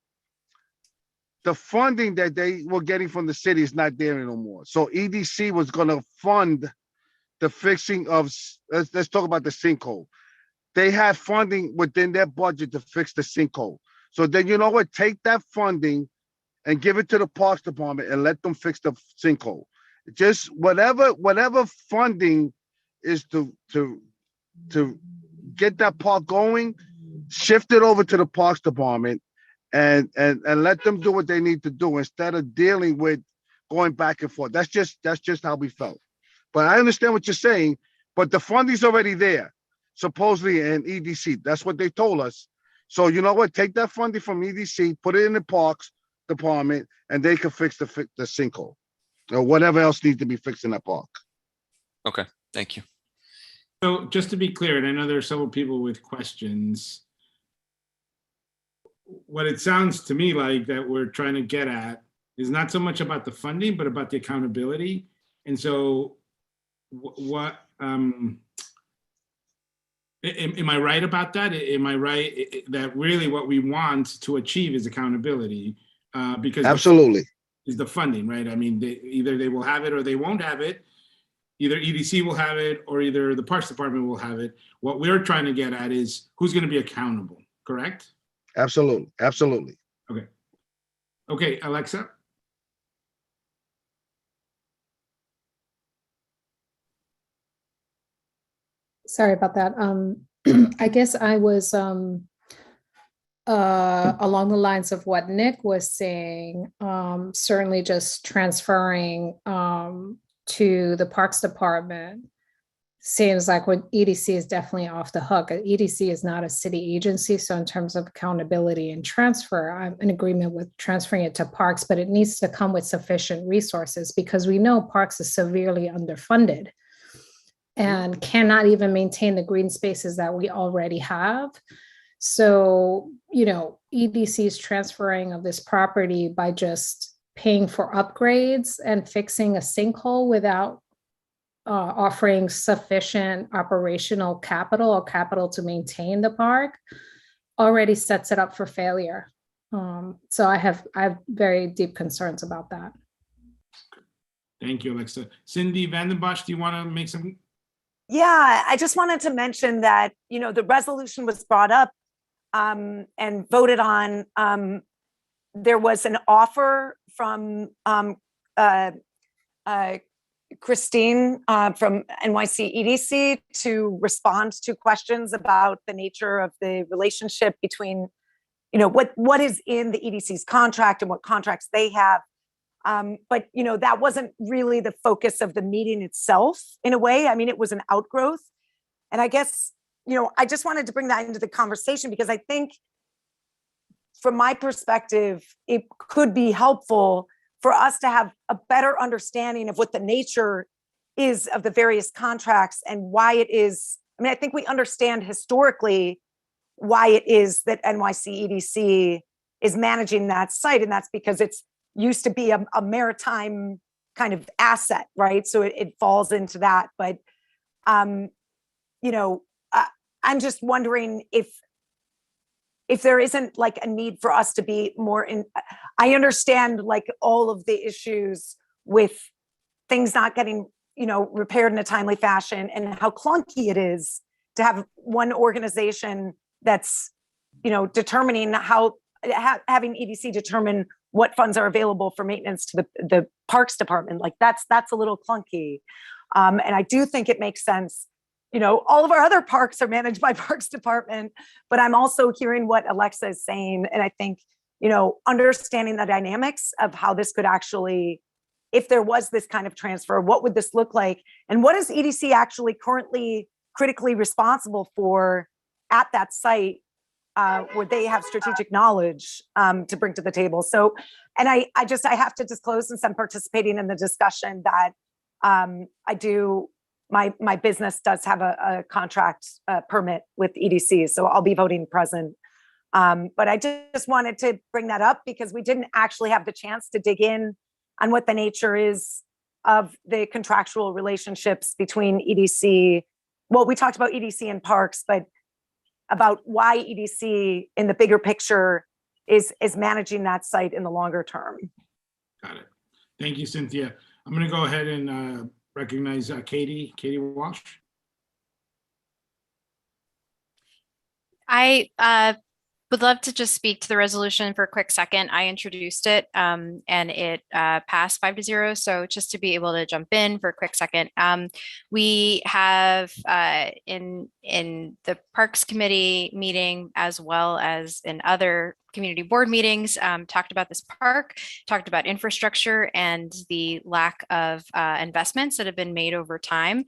the funding that they were getting from the city is not there anymore. So EDC was going to fund the fixing of, let's talk about the sinkhole. They had funding within their budget to fix the sinkhole. So then, you know what? Take that funding and give it to the Parks Department and let them fix the sinkhole. Just whatever funding is to get that park going, shift it over to the Parks Department and let them do what they need to do instead of dealing with going back and forth. That's just how we felt. But I understand what you're saying, but the funding's already there, supposedly in EDC. That's what they told us. So you know what? Take that funding from EDC, put it in the Parks Department, and they can fix the sinkhole or whatever else needs to be fixed in that park. Okay, thank you. So just to be clear, and I know there are several people with questions, what it sounds to me like that we're trying to get at is not so much about the funding, but about the accountability. And so am I right about that? Am I right that really what we want to achieve is accountability? Because Absolutely. Is the funding, right? I mean, either they will have it or they won't have it. Either EDC will have it or either the Parks Department will have it. What we're trying to get at is who's going to be accountable, correct? Absolutely. Absolutely. Okay. Okay, Alexa. Sorry about that. I guess I was along the lines of what Nick was saying, certainly just transferring to the Parks Department seems like what EDC is definitely off the hook. EDC is not a city agency, so in terms of accountability and transfer, I'm in agreement with transferring it to Parks, but it needs to come with sufficient resources because we know Parks is severely underfunded and cannot even maintain the green spaces that we already have. So, you know, EDC is transferring of this property by just paying for upgrades and fixing a sinkhole without offering sufficient operational capital or capital to maintain the park already sets it up for failure. So I have very deep concerns about that. Thank you, Alexa. Cindy Vandenbosch, do you want to make some? Yeah, I just wanted to mention that, you know, the resolution was brought up and voted on. There was an offer from Christine from NYC EDC to respond to questions about the nature of the relationship between, you know, what is in the EDC's contract and what contracts they have. But, you know, that wasn't really the focus of the meeting itself in a way. I mean, it was an outgrowth. And I guess, you know, I just wanted to bring that into the conversation because I think from my perspective, it could be helpful for us to have a better understanding of what the nature is of the various contracts and why it is. I mean, I think we understand historically why it is that NYC EDC is managing that site. And that's because it's used to be a maritime kind of asset, right? So it falls into that. But, you know, I'm just wondering if there isn't like a need for us to be more in, I understand like all of the issues with things not getting, you know, repaired in a timely fashion and how clunky it is to have one organization that's, you know, determining how, having EDC determine what funds are available for maintenance to the Parks Department. Like that's a little clunky. And I do think it makes sense. You know, all of our other parks are managed by Parks Department, but I'm also hearing what Alexa is saying. And I think, you know, understanding the dynamics of how this could actually, if there was this kind of transfer, what would this look like? And what is EDC actually currently critically responsible for at that site where they have strategic knowledge to bring to the table? So, and I have to disclose, since I'm participating in the discussion, that my business does have a contract permit with EDC, so I'll be voting present. But I just wanted to bring that up because we didn't actually have the chance to dig in on what the nature is of the contractual relationships between EDC. Well, we talked about EDC and parks, but about why EDC in the bigger picture is managing that site in the longer term. Got it. Thank you, Cynthia. I'm going to go ahead and recognize Katie Walsh. I would love to just speak to the resolution for a quick second. I introduced it and it passed 5-0. So just to be able to jump in for a quick second, we have in the Parks Committee meeting, as well as in other community board meetings, talked about this park, talked about infrastructure and the lack of investments that have been made over time.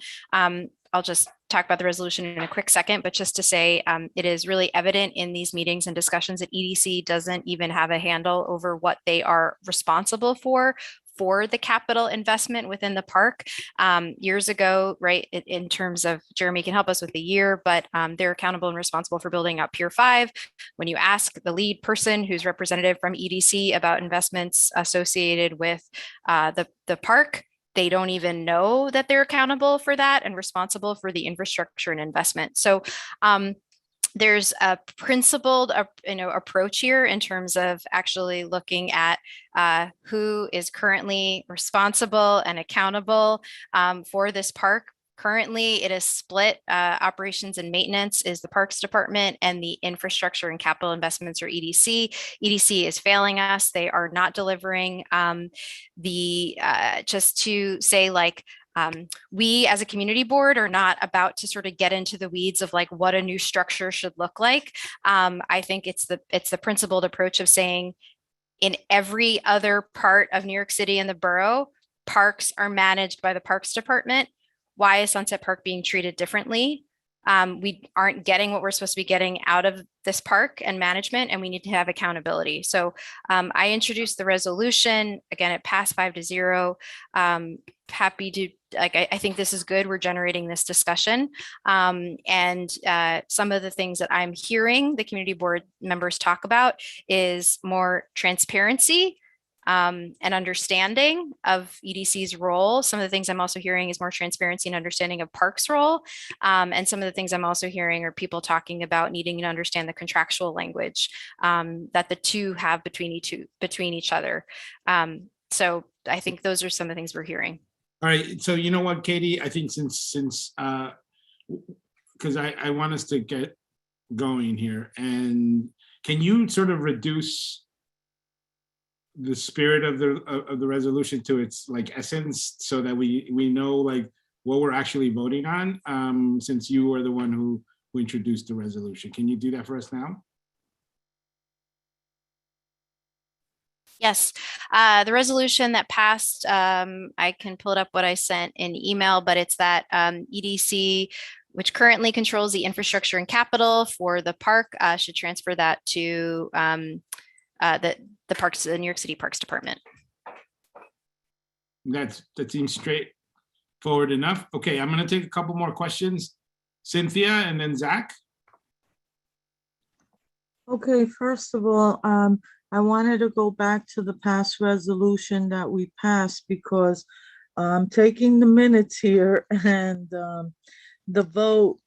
I'll just talk about the resolution in a quick second, but just to say it is really evident in these meetings and discussions that EDC doesn't even have a handle over what they are responsible for for the capital investment within the park. Years ago, right, in terms of, Jeremy can help us with the year, but they're accountable and responsible for building out Pier 5. When you ask the lead person who's representative from EDC about investments associated with the park, they don't even know that they're accountable for that and responsible for the infrastructure and investment. So there's a principled approach here in terms of actually looking at who is currently responsible and accountable for this park. Currently, it is split. Operations and maintenance is the Parks Department, and the infrastructure and capital investments are EDC. EDC is failing us. They are not delivering. Just to say, like, we as a community board are not about to sort of get into the weeds of like what a new structure should look like. I think it's the principled approach of saying, in every other part of New York City and the borough, parks are managed by the Parks Department. Why is Sunset Park being treated differently? We aren't getting what we're supposed to be getting out of this park and management, and we need to have accountability. So I introduced the resolution. Again, it passed 5-0. Happy to, I think this is good. We're generating this discussion. And some of the things that I'm hearing the community board members talk about is more transparency and understanding of EDC's role. Some of the things I'm also hearing is more transparency and understanding of Parks' role. And some of the things I'm also hearing are people talking about needing to understand the contractual language that the two have between each other. So I think those are some of the things we're hearing. All right, so you know what, Katie, I think since because I want us to get going here, and can you sort of reduce the spirit of the resolution to its like essence, so that we know like what we're actually voting on, since you are the one who introduced the resolution. Can you do that for us now? Yes, the resolution that passed, I can pull it up what I sent in email, but it's that EDC, which currently controls the infrastructure and capital for the park, should transfer that to the parks, the New York City Parks Department. That seems straightforward enough. Okay, I'm going to take a couple more questions. Cynthia and then Zach. Okay, first of all, I wanted to go back to the past resolution that we passed, because taking the minutes here and the vote,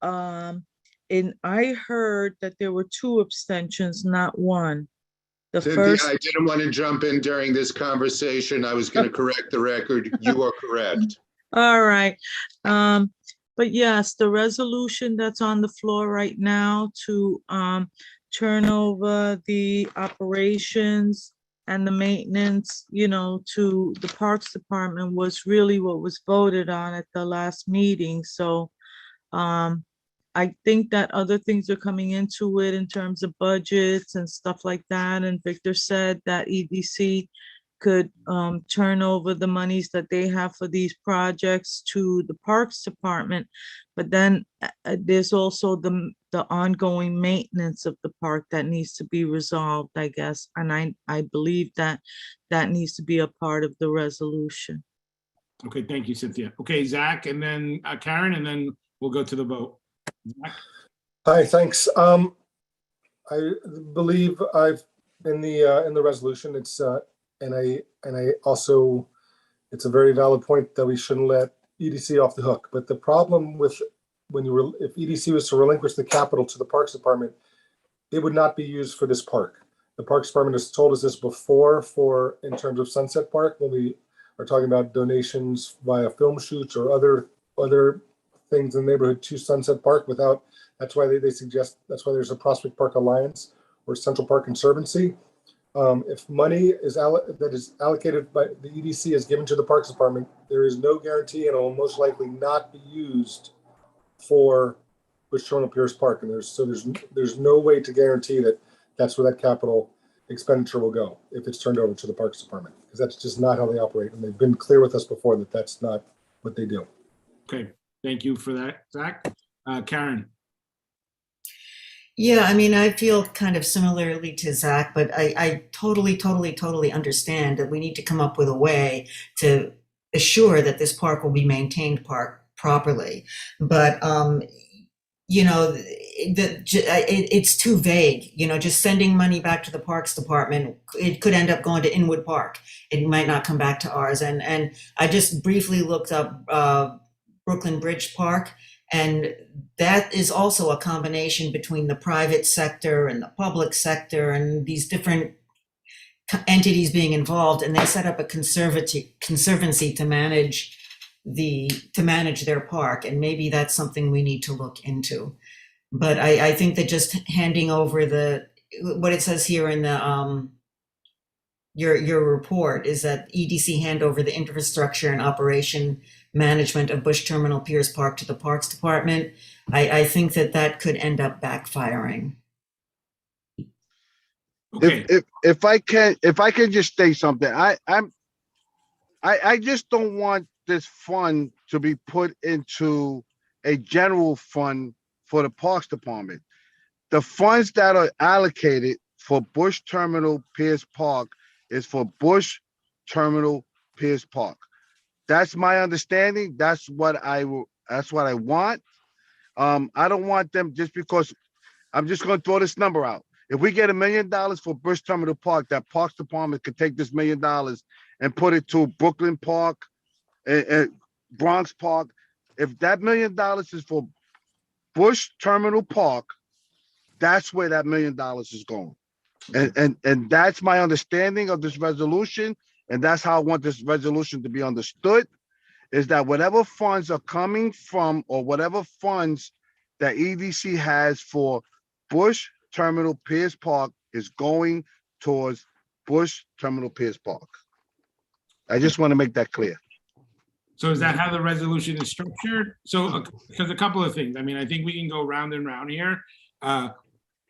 and I heard that there were 2 abstentions, not 1. The Cynthia, first, I didn't want to jump in during this conversation. I was going to correct the record. You are correct. all right. But yes, the resolution that's on the floor right now to turn over the operations and the maintenance, to the Parks Department was really what was voted on at the last meeting. So I think that other things are coming into it in terms of budgets and stuff like that. And Victor said that EDC could turn over the monies that they have for these projects to the Parks Department. But then there's also the ongoing maintenance of the park that needs to be resolved, I guess. And I believe that needs to be a part of the resolution. Okay, thank you, Cynthia. Okay, Zach, and then Karen, and then we'll go to the vote. Zach? Hi, thanks. I believe in the resolution, it's and I also, it's a very valid point that we shouldn't let EDC off the hook. But the problem with if EDC was to relinquish the capital to the Parks Department, it would not be used for this park. The Parks Department has told us this before in terms of Sunset Park, when we are talking about donations via film shoots or other things in the neighborhood to Sunset Park that's why they suggest, that's why there's a Prospect Park Alliance or Central Park Conservancy. If money that is allocated by the EDC is given to the Parks Department, there is no guarantee, and it will most likely not be used for Bushona Pierce Park. And there's no way to guarantee that that's where that capital expenditure will go if it's turned over to the Parks Department, because that's just not how they operate. And they've been clear with us before that that's not what they do. Okay, thank you for that, Zach. Karen. Yeah, I mean, I feel kind of similarly to Zach, but I totally understand that we need to come up with a way to assure that this park will be maintained properly. But you know, it's too vague. You know, just sending money back to the Parks Department, it could end up going to Inwood Park. It might not come back to ours. And I just briefly looked up Brooklyn Bridge Park. And that is also a combination between the private sector and the public sector and these different entities being involved. And they set up a conservancy to manage their park. And maybe that's something we need to look into. But I think that just handing over what it says here in the your report is that EDC hand over the infrastructure and operation management of Bush Terminal Piers Park to the Parks Department. I think that could end up backfiring. Okay. If I can just say something, I just don't want this fund to be put into a general fund for the Parks Department. The funds that are allocated for Bush Terminal Piers Park is for Bush Terminal Piers Park. That's my understanding. That's what I want. I don't want them just because I'm just going to throw this number out. If we get $1 million for Bush Terminal Park, that Parks Department could take this $1 million and put it to Brooklyn Park and Bronx Park. If that $1 million is for Bush Terminal Park, that's where that $1 million is going. And that's my understanding of this resolution. And that's how I want this resolution to be understood, is that whatever funds are coming from, or whatever funds that EDC has for Bush Terminal Piers Park is going towards Bush Terminal Piers Park. I just want to make that clear. So is that how the resolution is structured? So, because a couple of things. I mean, I think we can go round and round here.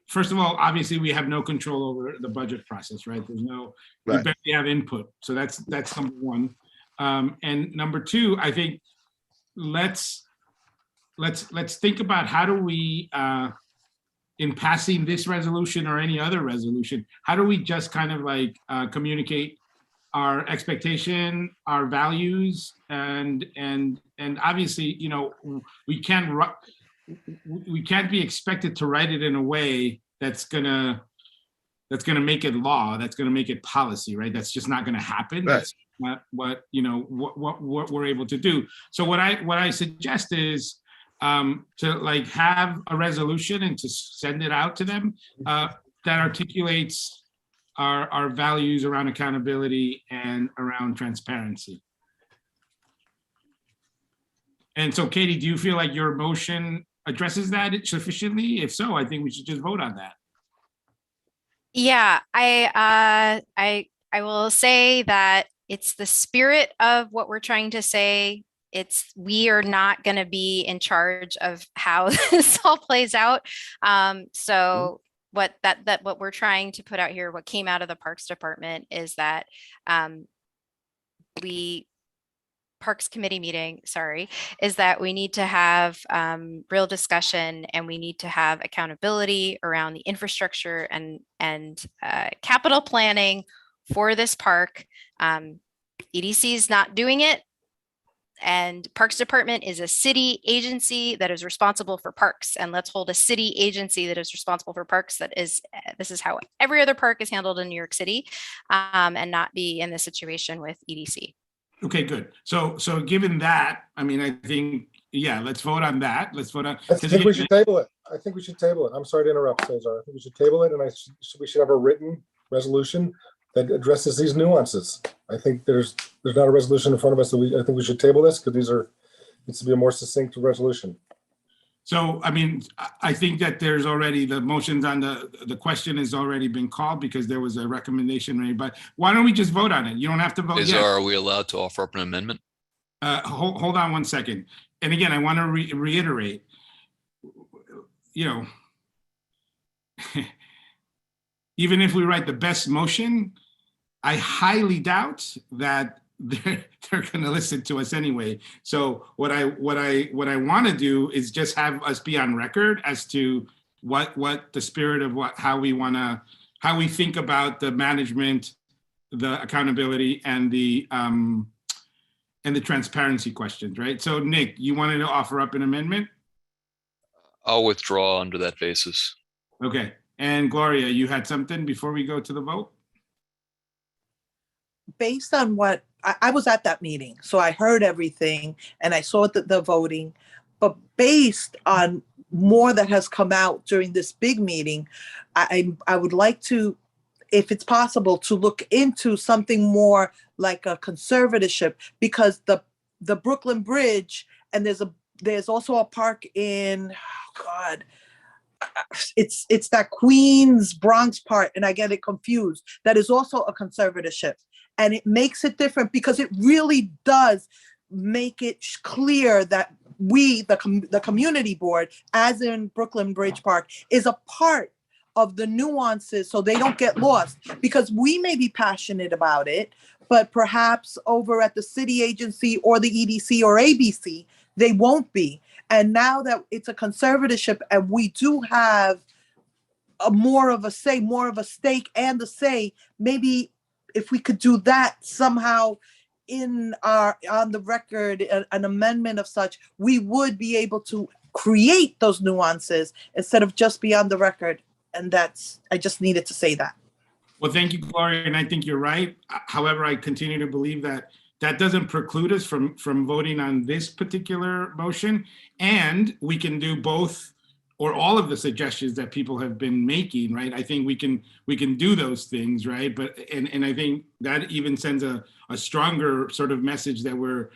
First of all, obviously, we have no control over the budget process, right? There's no, we barely have input. So that's number one. And number two, I think let's think about how do we, in passing this resolution or any other resolution, how do we just kind of like communicate our expectation, our values, and obviously, you know, we can't be expected to write it in a way that's gonna make it law, that's gonna make it policy, right? That's just not gonna happen. Right. That's not what, you know, what we're able to do. So what I suggest is to like have a resolution and to send it out to them that articulates our values around accountability and around transparency. And so, Katie, do you feel like your motion addresses that sufficiently? If so, I think we should just vote on that. Yeah, I will say that it's the spirit of what we're trying to say. We are not going to be in charge of how this all plays out. So what we're trying to put out here, what came out of the Parks Department is that Parks Committee meeting, is that we need to have real discussion, and we need to have accountability around the infrastructure and capital planning for this park. EDC is not doing it. And Parks Department is a city agency that is responsible for parks. And let's hold a city agency that is responsible for parks. This is how every other park is handled in New York City, and not be in this situation with EDC. Okay, good. So given that, I mean, I think, yeah, let's vote on that. Let's vote on. I think we should table it. I'm sorry to interrupt, Cesar. I think we should table it, and we should have a written resolution that addresses these nuances. I think there's not a resolution in front of us that I think we should table this, because needs to be a more succinct resolution. So, I mean, I think that there's already the motions on the question has already been called because there was a recommendation made, but why don't we just vote on it? You don't have to vote yet. Are we allowed to offer up an amendment? Hold on one second. And again, I want to reiterate, you know, even if we write the best motion, I highly doubt that they're going to listen to us anyway. So what I want to do is just have us be on record as to what the spirit of how we think about the management, the accountability, and the transparency questions, right? So Nick, you wanted to offer up an amendment? I'll withdraw under that basis. Okay. And Gloria, you had something before we go to the vote? Based on what, I was at that meeting, so I heard everything and I saw the voting. But based on more that has come out during this big meeting, I would like to, if it's possible, to look into something more like a conservatorship, because the Brooklyn Bridge, and there's also a park in, oh God, it's that Queens Bronx part, and I get it confused. That is also a conservatorship, and it makes it different because it really does make it clear that we, the community board, as in Brooklyn Bridge Park, is a part of the nuances, so they don't get lost, because we may be passionate about it, but perhaps over at the city agency or the EDC or ABC, they won't be. And now that it's a conservatorship and we do have more of a say, more of a stake and a say, maybe if we could do that somehow on the record, an amendment of such, we would be able to create those nuances instead of just be on the record. And I just needed to say that. Well, thank you, Gloria, and I think you're right. However, I continue to believe that doesn't preclude us from voting on this particular motion, and we can do both or all of the suggestions that people have been making, right? I think we can do those things, right? But and I think that even sends a stronger sort of message that we're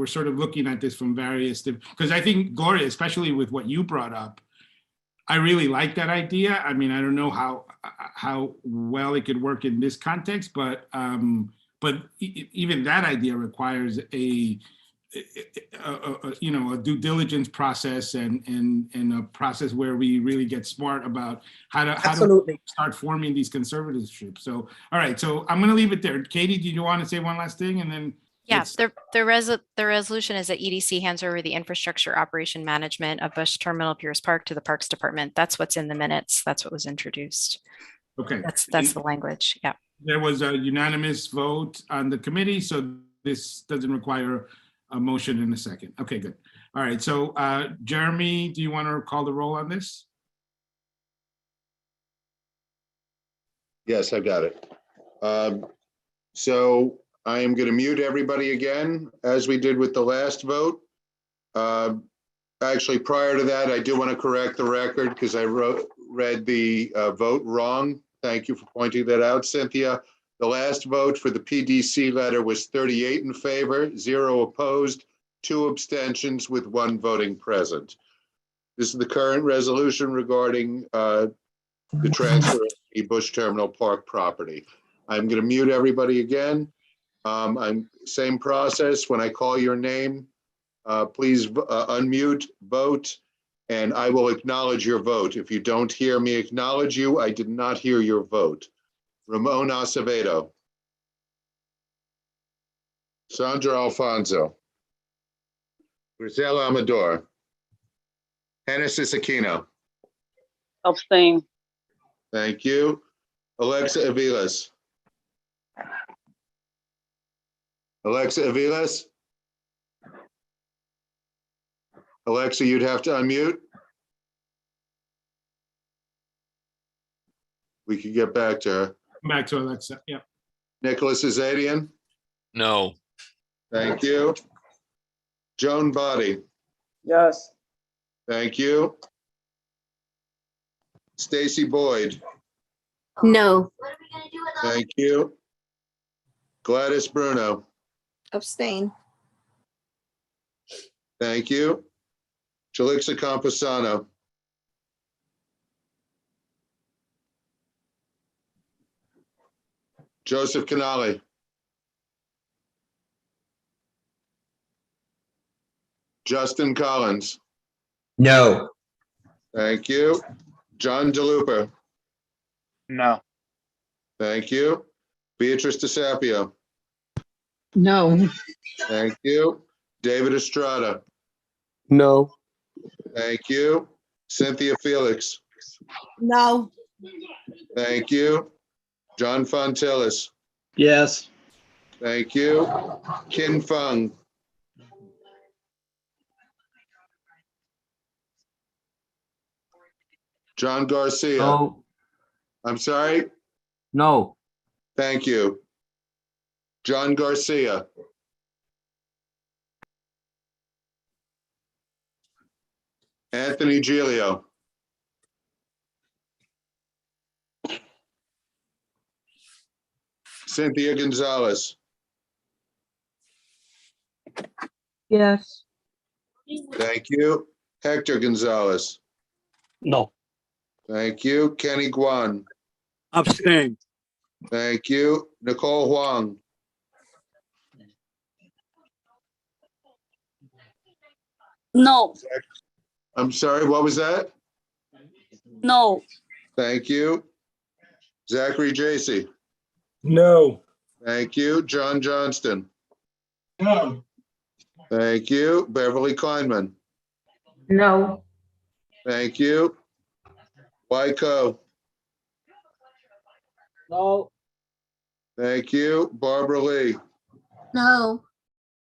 sort of looking at this from various, because I think, Gloria, especially with what you brought up, I really like that idea. I mean, I don't know how well it could work in this context, but even that idea requires a due diligence process and a process where we really get smart about how to start forming these conservatorships. So, all right, so I'm going to leave it there. Katie, did you want to say one last thing, and then? Yeah, the resolution is that EDC hands over the infrastructure operation management of Bush Terminal Pierce Park to the Parks Department. That's what's in the minutes. That's what was introduced. Okay. That's the language. Yeah. There was a unanimous vote on the committee, so this doesn't require a motion in a second. Okay, good. All right, so Jeremy, do you want to call the roll on this? Yes, I got it. So I am going to mute everybody again, as we did with the last vote. Actually, prior to that, I do want to correct the record because I read the vote wrong. Thank you for pointing that out, Cynthia. The last vote for the PDC letter was 38 in favor, 0 opposed, 2 abstentions with 1 voting present. This is the current resolution regarding the transfer of the Bush Terminal Park property. I'm going to mute everybody again. Same process. When I call your name, please unmute, vote, and I will acknowledge your vote. If you don't hear me acknowledge you, I did not hear your vote. Ramon Acevedo. Sandra Alfonso. Grisel Amador. Genesis Aquino. Abstain. Thank you. Alexa Aviles. Alexa Aviles? Alexa, you'd have to unmute. We could get back to her. Back to Alexa, yeah. Nicholas Azadian? No. Thank you. Joan Body? Yes. Thank you. Stacy Boyd? No. Thank you. Gladys Bruno? Abstain. Thank you. Jalixa Camposano? Joseph Canale? Justin Collins? No. Thank you. John DeLupa? No. Thank you. Beatrice DeSapio? No. Thank you. David Estrada? No. Thank you. Cynthia Felix. No. Thank you. John Fontillis. Yes. Thank you. Kin Fung. John Garcia. No. I'm sorry? No. Thank you. John Garcia. Anthony Gilio. Cynthia Gonzalez. Yes. Thank you. Hector Gonzalez. No. Thank you. Kenny Guan. Abstain. Thank you. Nicole Huang. No. I'm sorry, what was that? No. Thank you. Zachary Jacy. No. Thank you. John Johnston. No. Thank you. Beverly Kleinman. No. Thank you. Wyco. No. Thank you. Barbara Lee. No.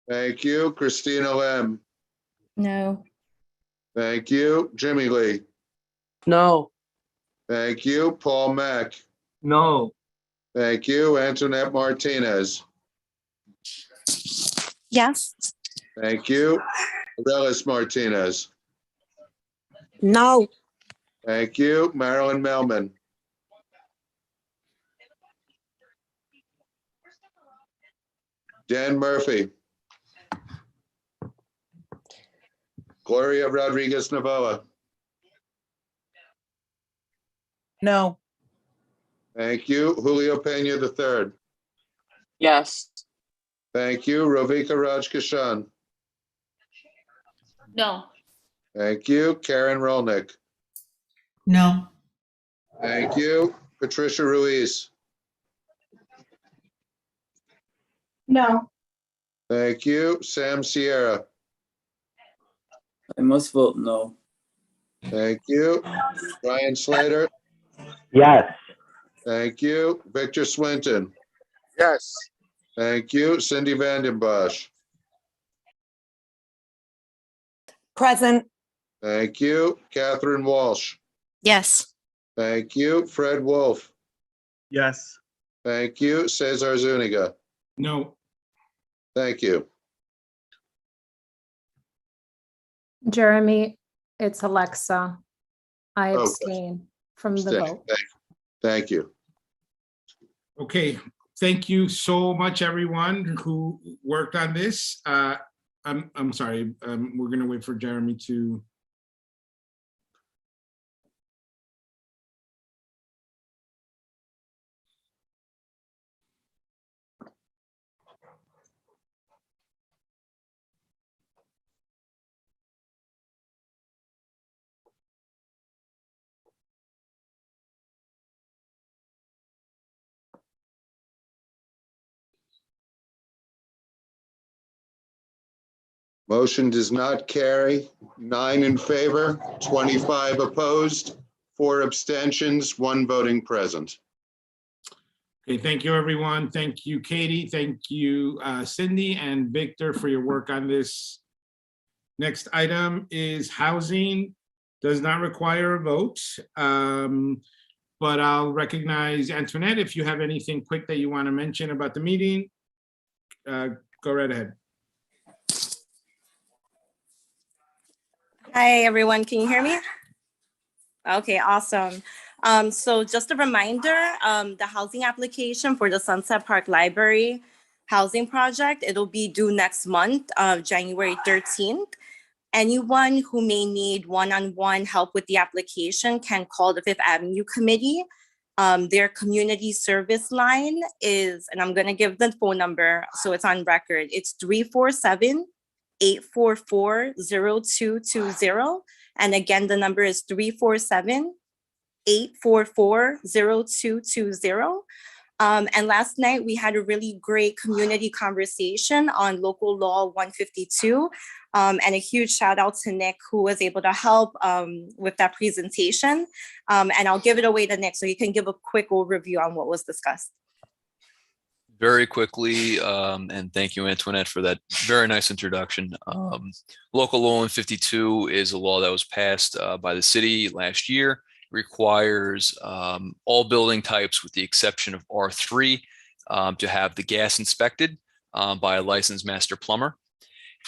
Thank you. Christina Lem. No. Thank you. Jimmy Lee. No. Thank you. Paul Mack. No. Thank you. Antoinette Martinez. Yes. Thank you. Arelis Martinez. No. Thank you. Marilyn Melman. Dan Murphy. Gloria Rodriguez Novoa. No. Thank you. Julio Pena III. Yes. Thank you. Rovika Rajkishan. No. Thank you. Karen Rolnick. No. Thank you. Patricia Ruiz. No. Thank you. Sam Sierra. I must vote no. Thank you. Brian Slater. Yes. Thank you. Victor Swinton. Yes. Thank you. Cindy Vandenbosch. Present. Thank you. Catherine Walsh. Yes. Thank you. Fred Wolf. Yes. Thank you. Cesar Zuniga. No. Thank you. Jeremy, it's Alexa. I Oh, abstain from the Abstain. vote. Thank you. Okay. Thank you so much, everyone who worked on this. I'm sorry. We're going to wait for Jeremy to. Motion does not carry. 9 in favor, 25 opposed, 4 abstentions, 1 voting present. Okay, thank you, everyone. Thank you, Katie. Thank you, Cindy and Victor, for your work on this. Next item is housing. Does not require a vote, but I'll recognize Antoinette. If you have anything quick that you want to mention about the meeting, go right ahead. Hi, everyone. Can you hear me? Okay, awesome. So just a reminder, the housing application for the Sunset Park Library housing project, it'll be due next month, January 13th. Anyone who may need one-on-one help with the application can call the Fifth Avenue Committee. Their community service line is, and I'm gonna give the phone number so it's on record, it's 347-844-0220. And again, the number is 347-844-0220. And last night we had a really great community conversation on local law 152. And a huge shout out to Nick, who was able to help with that presentation. And I'll give it away to Nick so you can give a quick overview on what was discussed. Very quickly, and thank you, Antoinette, for that very nice introduction. Local Law 152 is a law that was passed by the city last year. Requires all building types, with the exception of R3, to have the gas inspected by a licensed master plumber.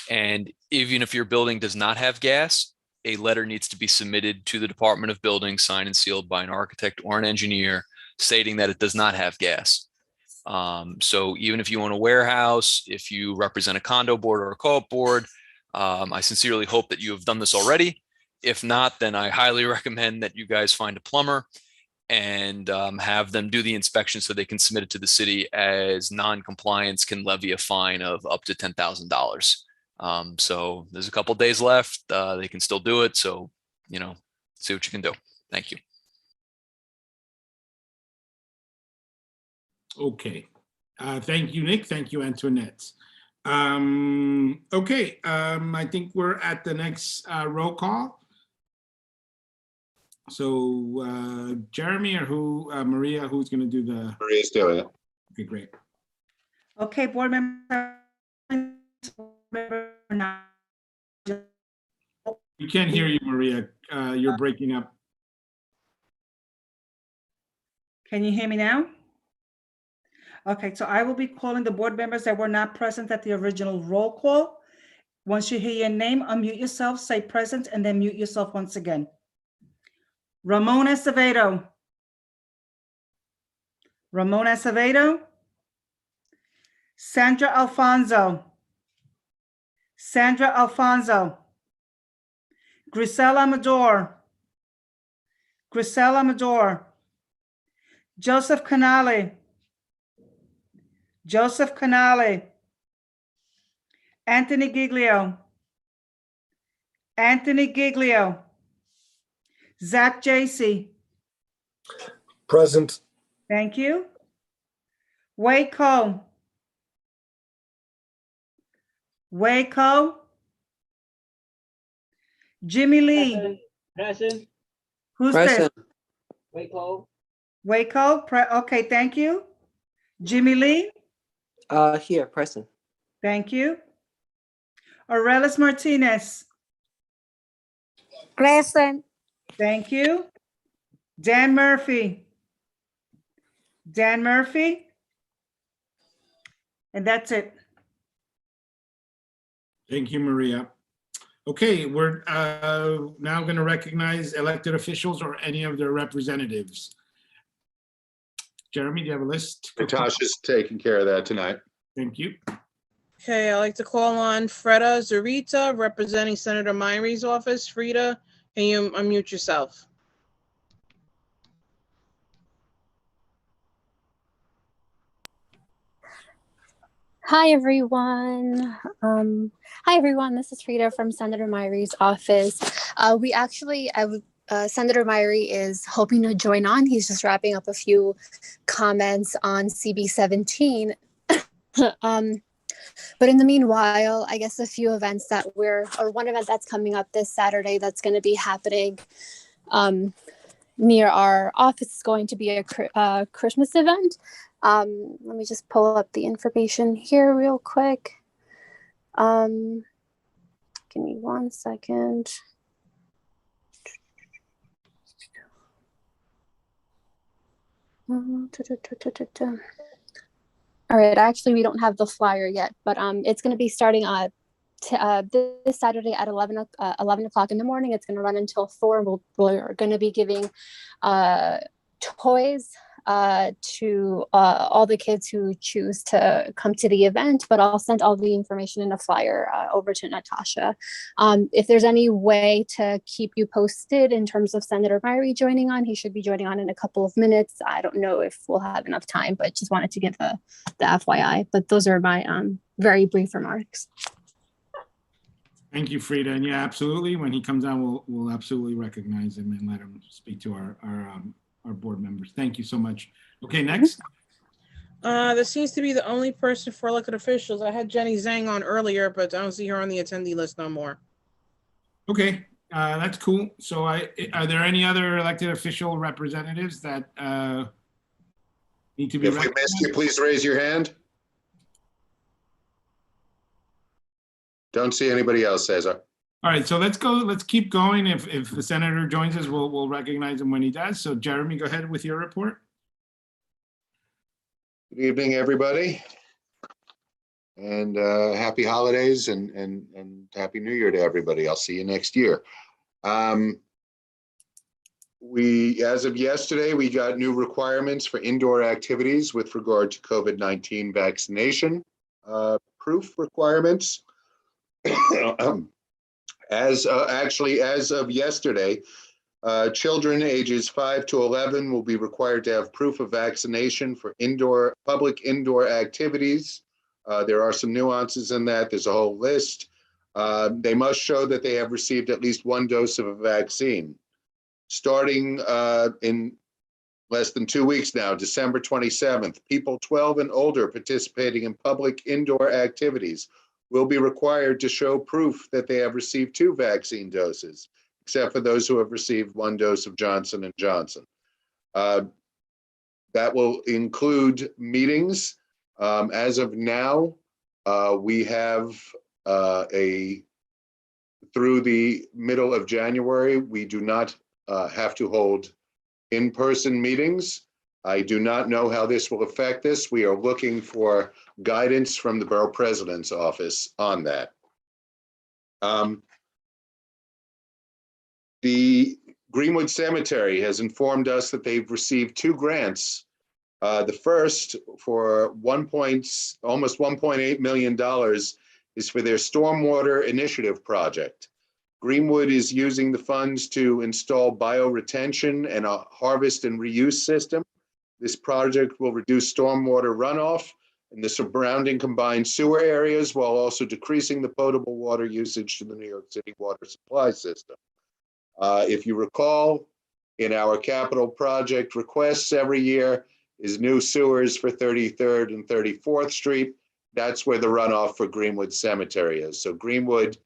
And even if your building does not have gas, a letter needs to be submitted to the Department of Buildings, signed and sealed by an architect or an engineer, stating that it does not have gas. So even if you own a warehouse, if you represent a condo board or a co-op board, I sincerely hope that you have done this already. If not, then I highly recommend that you guys find a plumber and have them do the inspection so they can submit it to the city, as non-compliance can levy a fine of up to $10,000. So there's a couple days left. They can still do it. So, see what you can do. Thank you. Okay. Thank you, Nick. Thank you, Antoinette. Okay. I think we're at the next roll call. So Jeremy or Maria, who's going to do the? Maria's doing it. Okay, great. Okay, board member. We can't hear you, Maria. You're breaking up. Can you hear me now? Okay, so I will be calling the board members that were not present at the original roll call. Once you hear your name, unmute yourself, say present, and then mute yourself once again. Ramon Acevedo. Ramon Acevedo. Sandra Alfonso. Sandra Alfonso. Grisela Amador. Grisela Amador. Joseph Canale. Joseph Canale. Anthony Giglio. Anthony Giglio. Zach Jacey. Present. Thank you. Waco. Waco. Jimmy Lee. Present. Who's Present. this? Waco. Waco. Okay, thank you. Jimmy Lee. Here, present. Thank you. Aurelis Martinez. Present. Thank you. Dan Murphy. Dan Murphy. And that's it. Thank you, Maria. Okay, we're now going to recognize elected officials or any of their representatives. Jeremy, do you have a list? Natasha's taking care of that tonight. Thank you. Okay, I'd like to call on Freda Zurita, representing Senator Myree's office. Frida, can you unmute yourself? Hi, everyone. This is Frida from Senator Myree's office. Senator Myree is hoping to join on. He's just wrapping up a few comments on CB 17. But in the meanwhile, I guess a few events one event that's coming up this Saturday that's going to be happening near our office is going to be a Christmas event. Let me just pull up the information here real quick. Give me 1 second. All right, actually, we don't have the flyer yet, but it's going to be starting this Saturday at 11 o'clock in the morning. It's going to run until 4. We're going to be giving toys to all the kids who choose to come to the event, but I'll send all the information in a flyer over to Natasha. If there's any way to keep you posted in terms of Senator Myree joining on, he should be joining on in a couple of minutes. I don't know if we'll have enough time, but just wanted to give the FYI. But those are my very brief remarks. Thank you, Frida. And yeah, absolutely. When he comes on, we'll absolutely recognize him and let him speak to our board members. Thank you so much. Okay, next. This seems to be the only person for elected officials. I had Jenny Zhang on earlier, but I don't see her on the attendee list no more. Okay, that's cool. So are there any other elected official representatives that need to be If we missed you, please raise your hand. Don't see anybody else, Cesar. All right, so let's go. Let's keep going. If the senator joins us, we'll recognize him when he does. So Jeremy, go ahead with your report. Good evening, everybody. And happy holidays and happy New Year to everybody. I'll see you next year. As of yesterday, we got new requirements for indoor activities with regard to COVID-19 vaccination proof requirements. As of yesterday, children ages 5 to 11 will be required to have proof of vaccination for public indoor activities. There are some nuances in that. There's a whole list. They must show that they have received at least one dose of a vaccine. Starting in less than 2 weeks now, December 27th, people 12 and older participating in public indoor activities will be required to show proof that they have received 2 vaccine doses, except for those who have received 1 dose of Johnson & Johnson. That will include meetings. As of now, we have through the middle of January, we do not have to hold in-person meetings. I do not know how this will affect this. We are looking for guidance from the Borough President's office on that. The Greenwood Cemetery has informed us that they've received 2 grants. The first for almost $1.8 million is for their Stormwater Initiative project. Greenwood is using the funds to install bioretention and a harvest and reuse system. This project will reduce stormwater runoff in the surrounding combined sewer areas while also decreasing the potable water usage to the New York City water supply system. If you recall, in our capital project requests every year is new sewers for 33rd and 34th Street. That's where the runoff for Greenwood Cemetery is. So Greenwood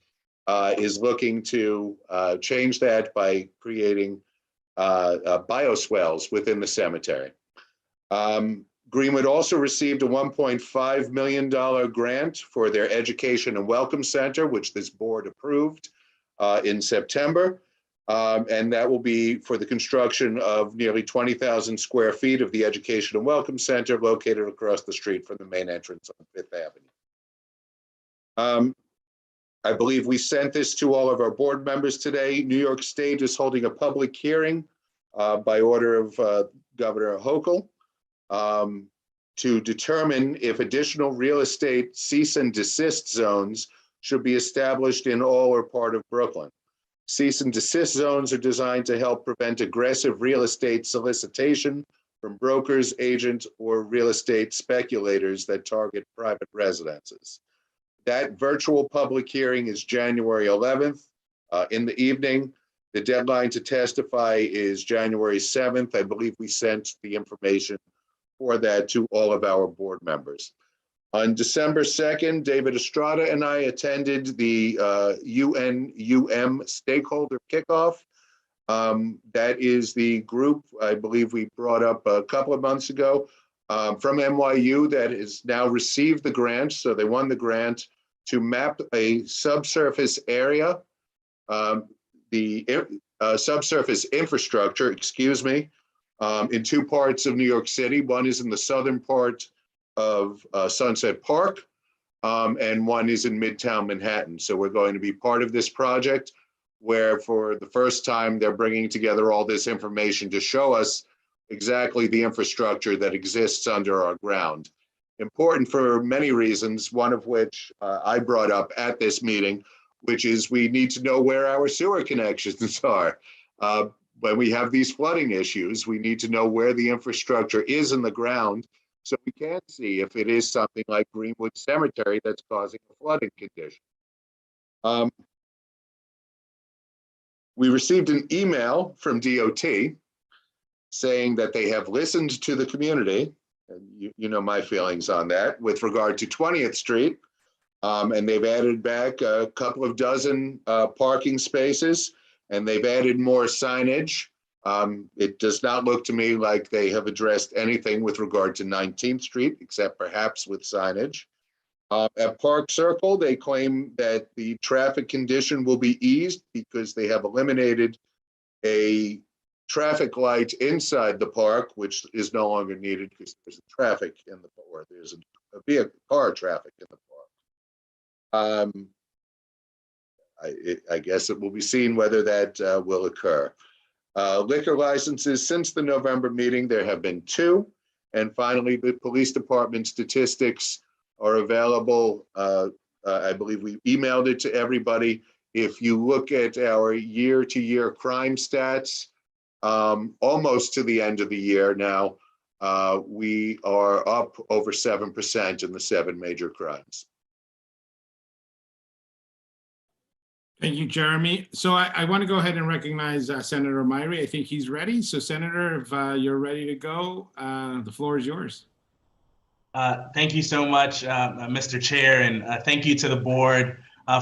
is looking to change that by creating bioswales within the cemetery. Greenwood also received a $1.5 million grant for their Education and Welcome Center, which this board approved in September. And that will be for the construction of nearly 20,000 square feet of the Education and Welcome Center located across the street from the main entrance on 5th Avenue. I believe we sent this to all of our board members today. New York State is holding a public hearing by order of Governor Hochul to determine if additional real estate cease and desist zones should be established in all or part of Brooklyn. Cease and desist zones are designed to help prevent aggressive real estate solicitation from brokers, agents, or real estate speculators that target private residences. That virtual public hearing is January 11th in the evening. The deadline to testify is January 7th. I believe we sent the information for that to all of our board members. On December 2nd, David Estrada and I attended the UNUM stakeholder kickoff. That is the group I believe we brought up a couple of months ago from NYU that has now received the grant. So they won the grant to map a subsurface area, subsurface infrastructure, in 2 parts of New York City. One is in the southern part of Sunset Park, and one is in Midtown Manhattan. So we're going to be part of this project where for the first time they're bringing together all this information to show us exactly the infrastructure that exists under our ground. Important for many reasons, one of which I brought up at this meeting, which is we need to know where our sewer connections are. When we have these flooding issues, we need to know where the infrastructure is in the ground so we can see if it is something like Greenwood Cemetery that's causing a flooding condition. We received an email from DOT saying that they have listened to the community You know my feelings on that. With regard to 20th Street, and they've added back a couple of dozen parking spaces, and they've added more signage. It does not look to me like they have addressed anything with regard to 19th Street, except perhaps with signage. At Park Circle, they claim that the traffic condition will be eased because they have eliminated a traffic light inside the park, which is no longer needed because there's traffic in the park. There's a vehicle, car traffic in the park. I guess it will be seen whether that will occur. Liquor licenses, since the November meeting, there have been 2. And finally, the police department statistics are available. I believe we emailed it to everybody. If you look at our year-to-year crime stats, almost to the end of the year now, we are up over 7% in the 7 major crimes. Thank you, Jeremy. So I want to go ahead and recognize Senator Myrie. I think he's ready. So Senator, if you're ready to go, the floor is yours. Thank you so much, Mr. Chair, and thank you to the board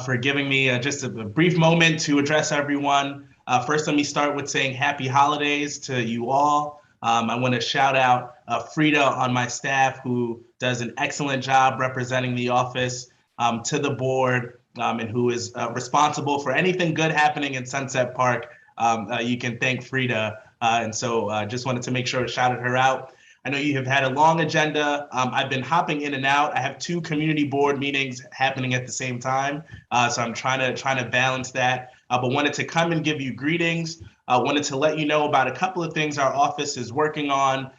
for giving me just a brief moment to address everyone. First, let me start with saying happy holidays to you all. I want to shout out Frida on my staff, who does an excellent job representing the office, to the board, and who is responsible for anything good happening in Sunset Park. You can thank Frida. And so just wanted to make sure I shouted her out. I know you have had a long agenda. I've been hopping in and out. I have 2 community board meetings happening at the same time. So I'm trying to balance that, but wanted to come and give you greetings. Wanted to let you know about a couple of things our office is working on.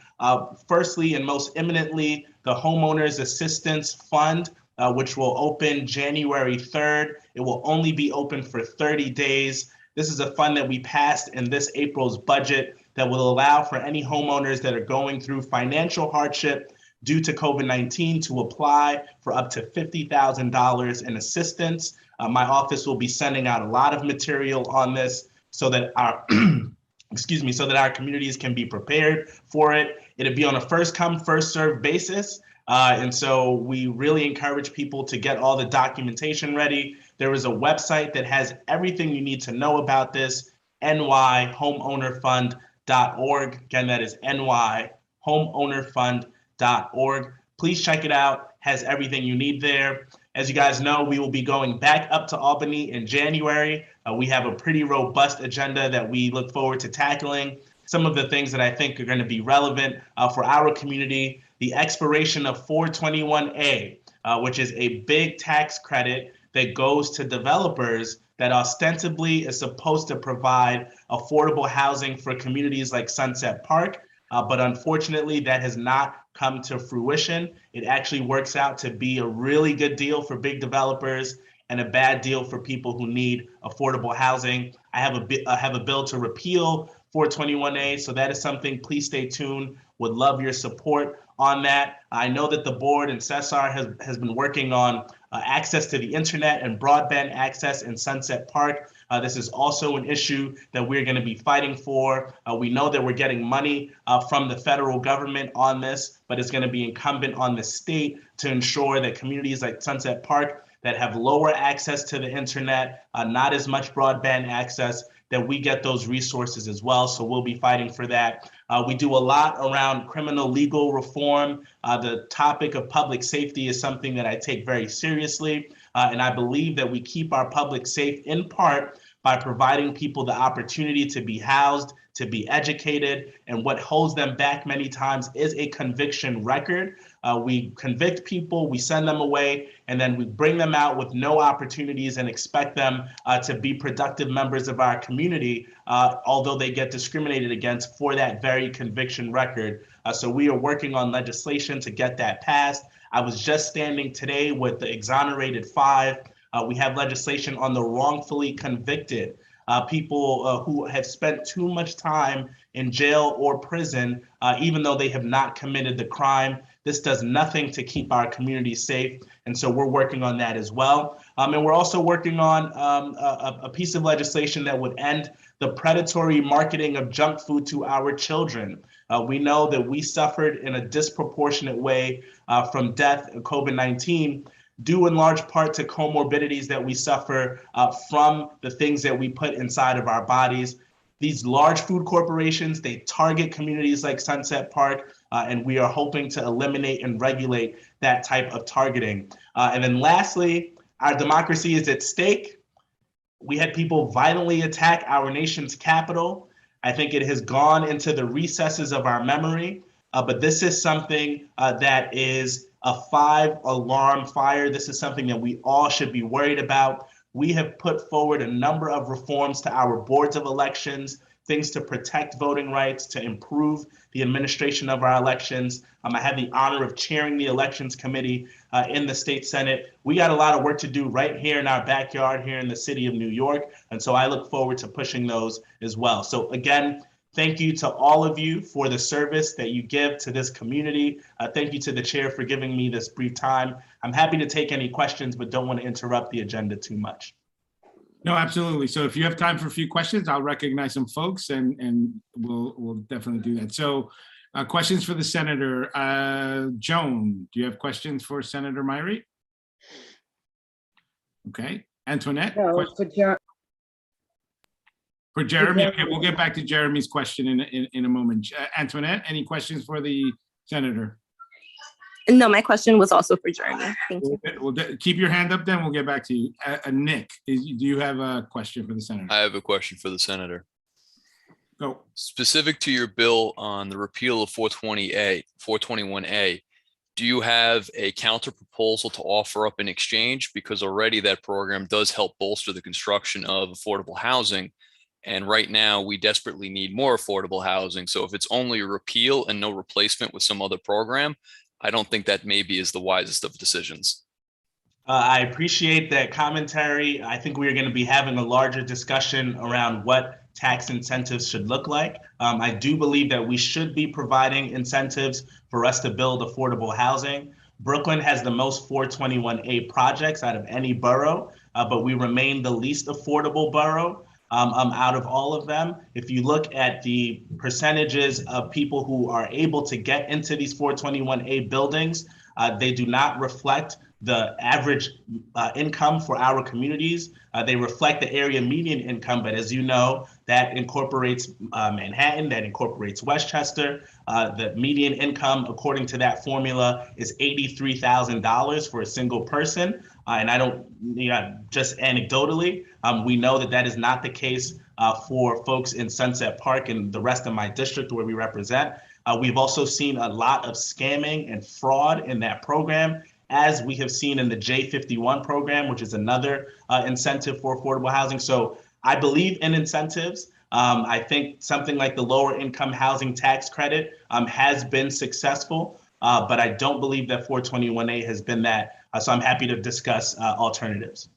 Firstly, and most imminently, the Homeowners Assistance Fund, which will open January 3rd. It will only be open for 30 days. This is a fund that we passed in this April's budget that will allow for any homeowners that are going through financial hardship due to COVID-19 to apply for up to $50,000 in assistance. My office will be sending out a lot of material on this so that our so that our communities can be prepared for it. It'll be on a first come, first served basis. And so we really encourage people to get all the documentation ready. There is a website that has everything you need to know about this, nyhomeownerfund.org. Again, that is nyhomeownerfund.org. Please check it out. Has everything you need there. As you guys know, we will be going back up to Albany in January. We have a pretty robust agenda that we look forward to tackling. Some of the things that I think are going to be relevant for our community: the expiration of 421A, which is a big tax credit that goes to developers that ostensibly is supposed to provide affordable housing for communities like Sunset Park. But unfortunately, that has not come to fruition. It actually works out to be a really good deal for big developers and a bad deal for people who need affordable housing. I have a bill to repeal 421A, so that is something. Please stay tuned. Would love your support on that. I know that the board and Cesar has been working on access to the internet and broadband access in Sunset Park. This is also an issue that we're going to be fighting for. We know that we're getting money from the federal government on this, but it's going to be incumbent on the state to ensure that communities like Sunset Park that have lower access to the internet, not as much broadband access, that we get those resources as well. So we'll be fighting for that. We do a lot around criminal legal reform. The topic of public safety is something that I take very seriously. And I believe that we keep our public safe in part by providing people the opportunity to be housed, to be educated. And what holds them back many times is a conviction record. We convict people, we send them away, and then we bring them out with no opportunities and expect them to be productive members of our community, although they get discriminated against for that very conviction record. So we are working on legislation to get that passed. I was just standing today with the Exonerated 5. We have legislation on the wrongfully convicted, people who have spent too much time in jail or prison, even though they have not committed the crime. this does nothing to keep our community safe. And so we're working on that as well. And we're also working on a piece of legislation that would end the predatory marketing of junk food to our children. We know that we suffered in a disproportionate way from death of COVID-19, due in large part to comorbidities that we suffer from the things that we put inside of our bodies. These large food corporations, they target communities like Sunset Park, and we are hoping to eliminate and regulate that type of targeting. And then lastly, our democracy is at stake. We had people violently attack our nation's capital. I think it has gone into the recesses of our memory, but this is something that is a 5-alarm fire. This is something that we all should be worried about. We have put forward a number of reforms to our boards of elections, things to protect voting rights, to improve the administration of our elections. I had the honor of chairing the elections committee in the state Senate. We got a lot of work to do right here in our backyard here in the city of New York. And so I look forward to pushing those as well. So again, thank you to all of you for the service that you give to this community. Thank you to the chair for giving me this brief time. I'm happy to take any questions, but don't want to interrupt the agenda too much. No, absolutely. So if you have time for a few questions, I'll recognize some folks and we'll definitely do that. So questions for the senator. Joan, do you have questions for Senator Myrie? Okay. Antoinette? No, For Jeremy, okay, we'll get back to Jeremy's question in a moment. Antoinette, any questions for the senator? No, my question was also for Jeremy. Thank you. We'll keep your hand up, then we'll get back to you. Nick, do you have a question for the senator? I have a question for the senator. Go. Specific to your bill on the repeal of 421A, do you have a counter proposal to offer up in exchange? Because already that program does help bolster the construction of affordable housing. And right now we desperately need more affordable housing. So if it's only a repeal and no replacement with some other program, I don't think that maybe is the wisest of decisions. I appreciate that commentary. I think we're going to be having a larger discussion around what tax incentives should look like. I do believe that we should be providing incentives for us to build affordable housing. Brooklyn has the most 421A projects out of any borough, but we remain the least affordable borough out of all of them. If you look at the percentages of people who are able to get into these 421A buildings, they do not reflect the average income for our communities. They reflect the area median income, but as you know, that incorporates Manhattan, that incorporates Westchester. The median income, according to that formula, is $83,000 for a single person. And I don't, just anecdotally, we know that that is not the case for folks in Sunset Park and the rest of my district where we represent. We've also seen a lot of scamming and fraud in that program, as we have seen in the J51 program, which is another incentive for affordable housing. So I believe in incentives. I think something like the lower income housing tax credit has been successful, but I don't believe that 421A has been that. So I'm happy to discuss alternatives.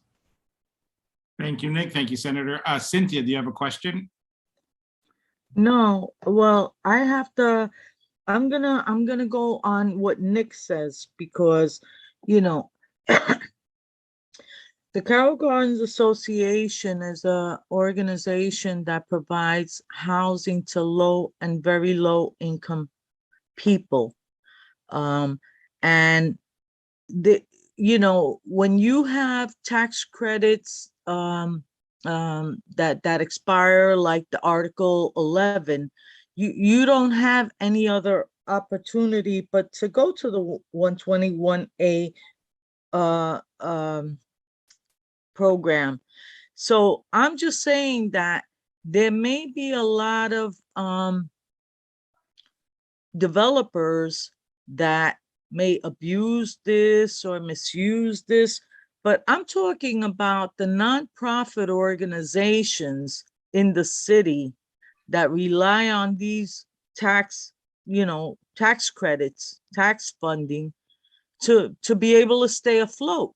Thank you, Nick. Thank you, Senator. Cynthia, do you have a question? No, well, I'm gonna go on what Nick says because, the Carroll Gardens Association is an organization that provides housing to low and very low income people. And when you have tax credits that expire, like the Article 11, you don't have any other opportunity but to go to the 121A program. So I'm just saying that there may be a lot of developers that may abuse this or misuse this, but I'm talking about the nonprofit organizations in the city that rely on these tax credits, tax funding to be able to stay afloat,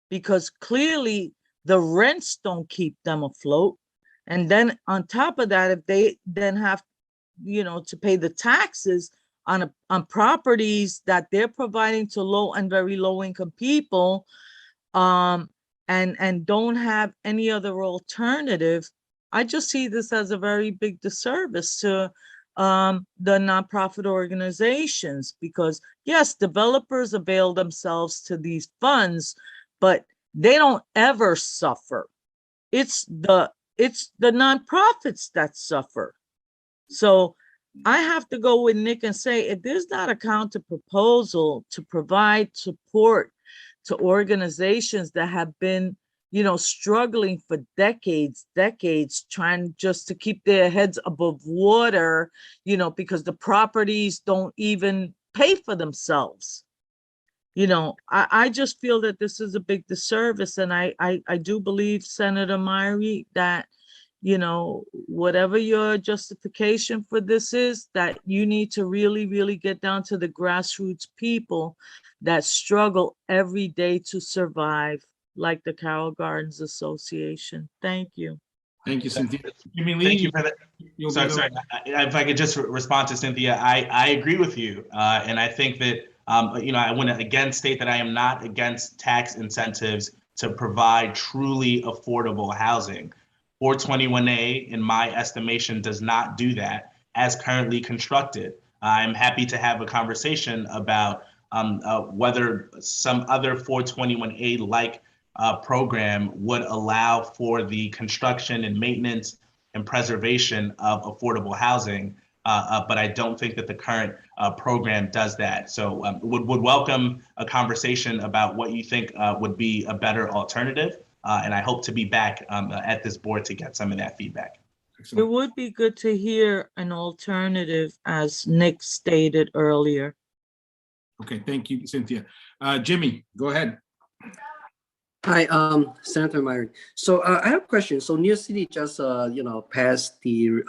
because clearly the rents don't keep them afloat. And then on top of that, if they then have, to pay the taxes on properties that they're providing to low and very low income people, and don't have any other alternative. I just see this as a very big disservice to the nonprofit organizations, because yes, developers avail themselves to these funds, but they don't ever suffer. It's the nonprofits that suffer. So I have to go with Nick and say, if there's not a counter proposal to provide support to organizations that have been, struggling for decades, trying just to keep their heads above water, because the properties don't even pay for themselves. I just feel that this is a big disservice. And I do believe, Senator Myrie, that, whatever your justification for this is, that you need to really, really get down to the grassroots people that struggle every day to survive, like the Carroll Gardens Association. Thank you. Thank you, Cynthia. Thank you for that. Sorry. If I could just respond to Cynthia, I agree with you. And I think that, I want to again state that I am not against tax incentives to provide truly affordable housing. 421A, in my estimation, does not do that as currently constructed. I'm happy to have a conversation about whether some other 421A-like program would allow for the construction and maintenance and preservation of affordable housing, but I don't think that the current program does that. So would welcome a conversation about what you think would be a better alternative, and I hope to be back at this board to get some of that feedback. It would be good to hear an alternative, as Nick stated earlier. Okay, thank you, Cynthia. Jimmy, go ahead. Hi, Senator Myrie. So I have a question. So New York City just, passed the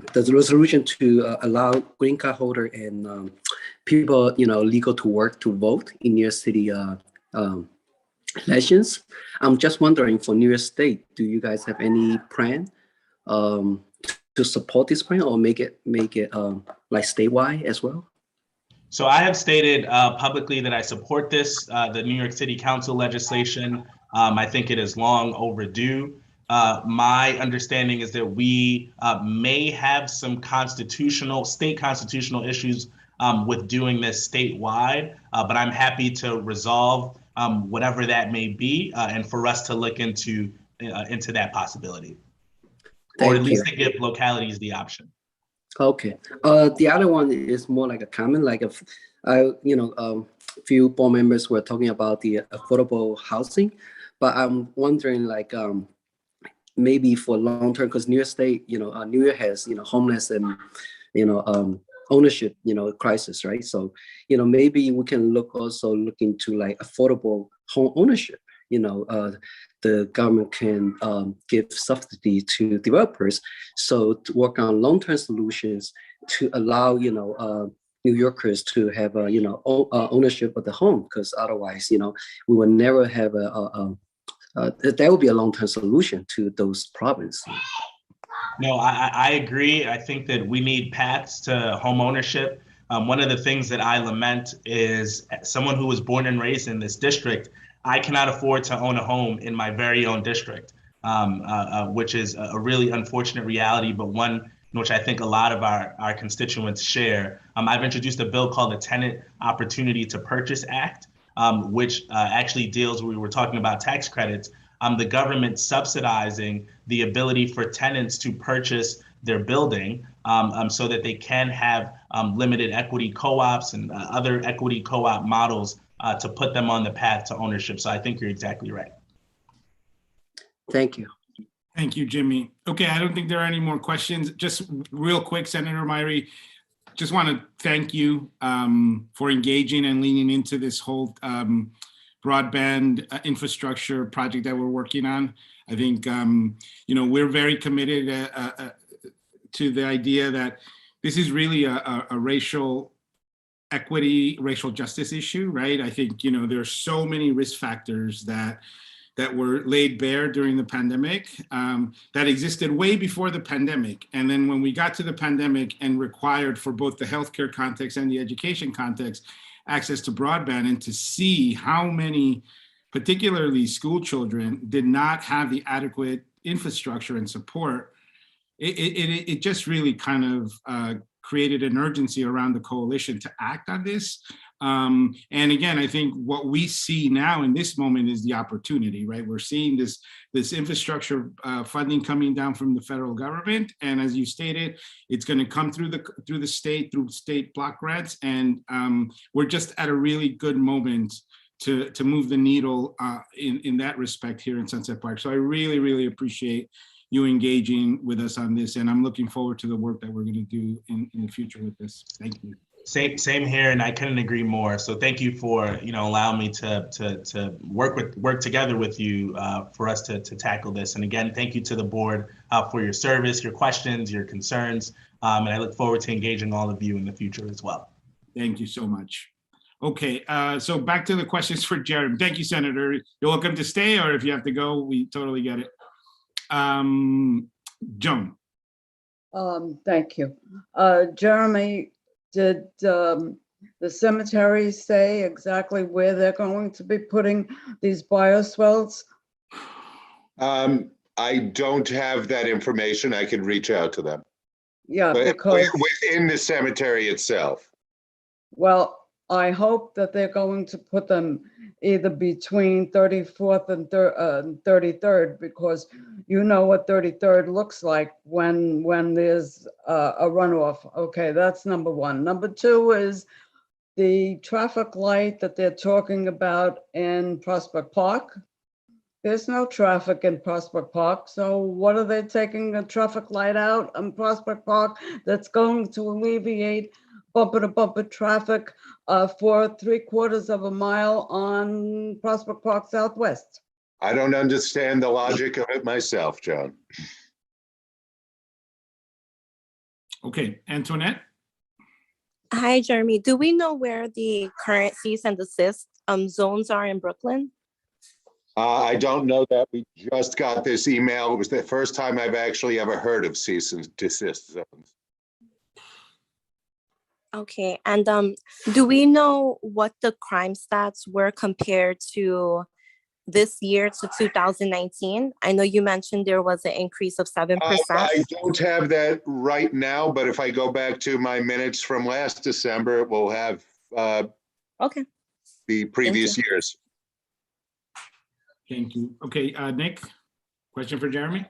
resolution to allow green card holder and people, legal to work to vote in New York City elections. I'm just wondering, for New York State, do you guys have any plan to support this plan, or make it like statewide as well? So I have stated publicly that I support this, the New York City Council legislation. I think it is long overdue. My understanding is that we may have some state constitutional issues with doing this statewide, but I'm happy to resolve whatever that may be, and for us to look into that possibility, or at least to give localities the option. Okay. The other one is more like a comment, like few board members were talking about the affordable housing, but I'm wondering, like, maybe for long term, because New York State, New York has, homeless and, ownership, crisis, right? So, maybe we can look into like affordable home ownership. The government can give subsidy to developers, so to work on long-term solutions to allow New Yorkers to have ownership of the home, because otherwise we will never have that would be a long-term solution to those problems. No, I agree. I think that we need paths to home ownership. One of the things that I lament is, someone who was born and raised in this district, I cannot afford to own a home in my very own district, which is a really unfortunate reality, but one in which I think a lot of our constituents share. I've introduced a bill called the Tenant Opportunity to Purchase Act, which actually deals, we were talking about tax credits, the government subsidizing the ability for tenants to purchase their building so that they can have limited equity co-ops and other equity co-op models to put them on the path to ownership. So I think you're exactly right. Thank you. Thank you, Jimmy. Okay, I don't think there are any more questions. Just real quick, Senator Myrie, just want to thank you for engaging and leaning into this whole broadband infrastructure project that we're working on. I think, we're very committed to the idea that this is really a racial equity, racial justice issue, right? I think, there are so many risk factors that that were laid bare during the pandemic, that existed way before the pandemic. And then when we got to the pandemic and required for both the healthcare context and the education context, access to broadband, and to see how many, particularly school children, did not have the adequate infrastructure and support, it just really kind of created an urgency around the coalition to act on this. And again, I think what we see now in this moment is the opportunity, right? We're seeing this infrastructure funding coming down from the federal government, and as you stated, it's going to come through the state, through state block grants, and we're just at a really good moment to move the needle in that respect here in Sunset Park. So I really, really appreciate you engaging with us on this, and I'm looking forward to the work that we're going to do in the future with this. Thank you. Same here, and I couldn't agree more. So thank you for allowing me to work together with you for us to tackle this. And again, thank you to the board for your service, your questions, your concerns, and I look forward to engaging all of you in the future as well. Thank you so much. Okay, so back to the questions for Jeremy. Thank you, Senator. You're welcome to stay, or if you have to go, we totally get it. Joan. Thank you. Jeremy, did the cemetery say exactly where they're going to be putting these bioswales? I don't have that information. I can reach out to them. Yeah, But because within the cemetery itself. well, I hope that they're going to put them either between 34th and 33rd, because you know what 33rd looks like when there's a runoff. Okay, that's number one. Number two is the traffic light that they're talking about in Prospect Park. There's no traffic in Prospect Park, so what are they taking a traffic light out in Prospect Park that's going to alleviate bumper-to-bumper traffic for 3/4 of a mile on Prospect Park Southwest? I don't understand the logic of it myself, Joan. Okay, Antoinette? Hi, Jeremy. Do we know where the current cease and desist zones are in Brooklyn? I don't know that. We just got this email. It was the first time I've actually ever heard of cease and desist zones. Okay, and do we know what the crime stats were compared to this year to 2019? I know you mentioned there was an increase of 7%. I don't have that right now, but if I go back to my minutes from last December, it will have okay. The previous years. Thank you. Okay, Nick, question for Jeremy?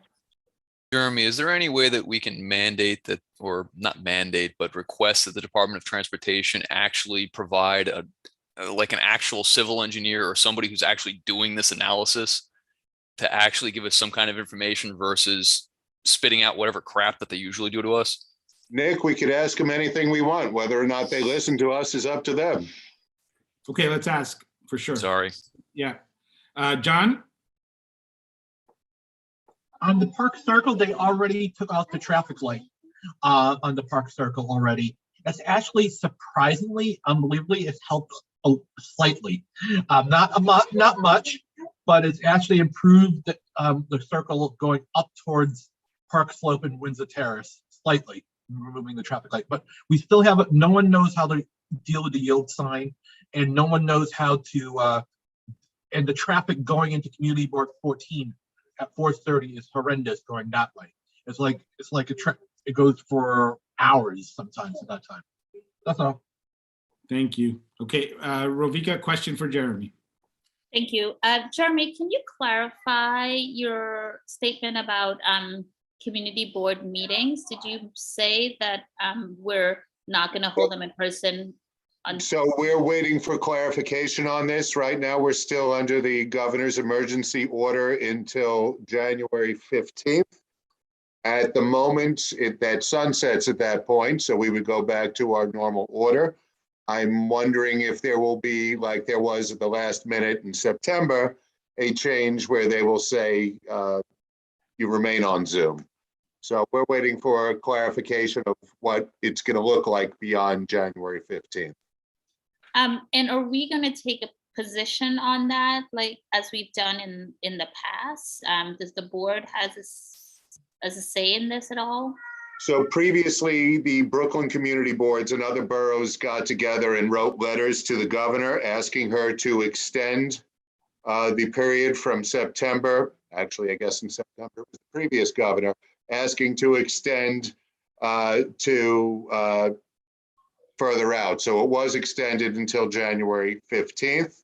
Jeremy, is there any way that we can mandate that, or not mandate, but request that the Department of Transportation actually provide like an actual civil engineer or somebody who's actually doing this analysis to actually give us some kind of information versus spitting out whatever crap that they usually do to us? Nick, we could ask them anything we want. Whether or not they listen to us is up to them. Okay, let's ask for sure. Sorry. Yeah. John? On the Park Circle, they already took out the traffic light on the Park Circle already. That's actually surprisingly, unbelievably, it's helped slightly. Not much, but it's actually improved the circle going up towards Park Slope and Windsor Terrace slightly, removing the traffic light. But we still have it. No one knows how to deal with the yield sign, and no one knows how to. And the traffic going into Community Board 14 at 4:30 is horrendous going that way. It's like it goes for hours sometimes at that time. That's all. Thank you. Okay, Rovika, question for Jeremy. Thank you. Jeremy, can you clarify your statement about community board meetings? Did you say that we're not going to hold them in person? So we're waiting for clarification on this. Right now, we're still under the governor's emergency order until January 15th. At the moment, that sunsets at that point, so we would go back to our normal order. I'm wondering if there will be, like there was at the last minute in September, a change where they will say you remain on Zoom. So we're waiting for a clarification of what it's going to look like beyond January 15th. And are we going to take a position on that, like as we've done in the past? Does the board has a say in this at all? So previously, the Brooklyn community boards and other boroughs got together and wrote letters to the governor asking her to extend the period from September. Actually, I guess in September it was the previous governor asking to extend to further out. So it was extended until January 15th.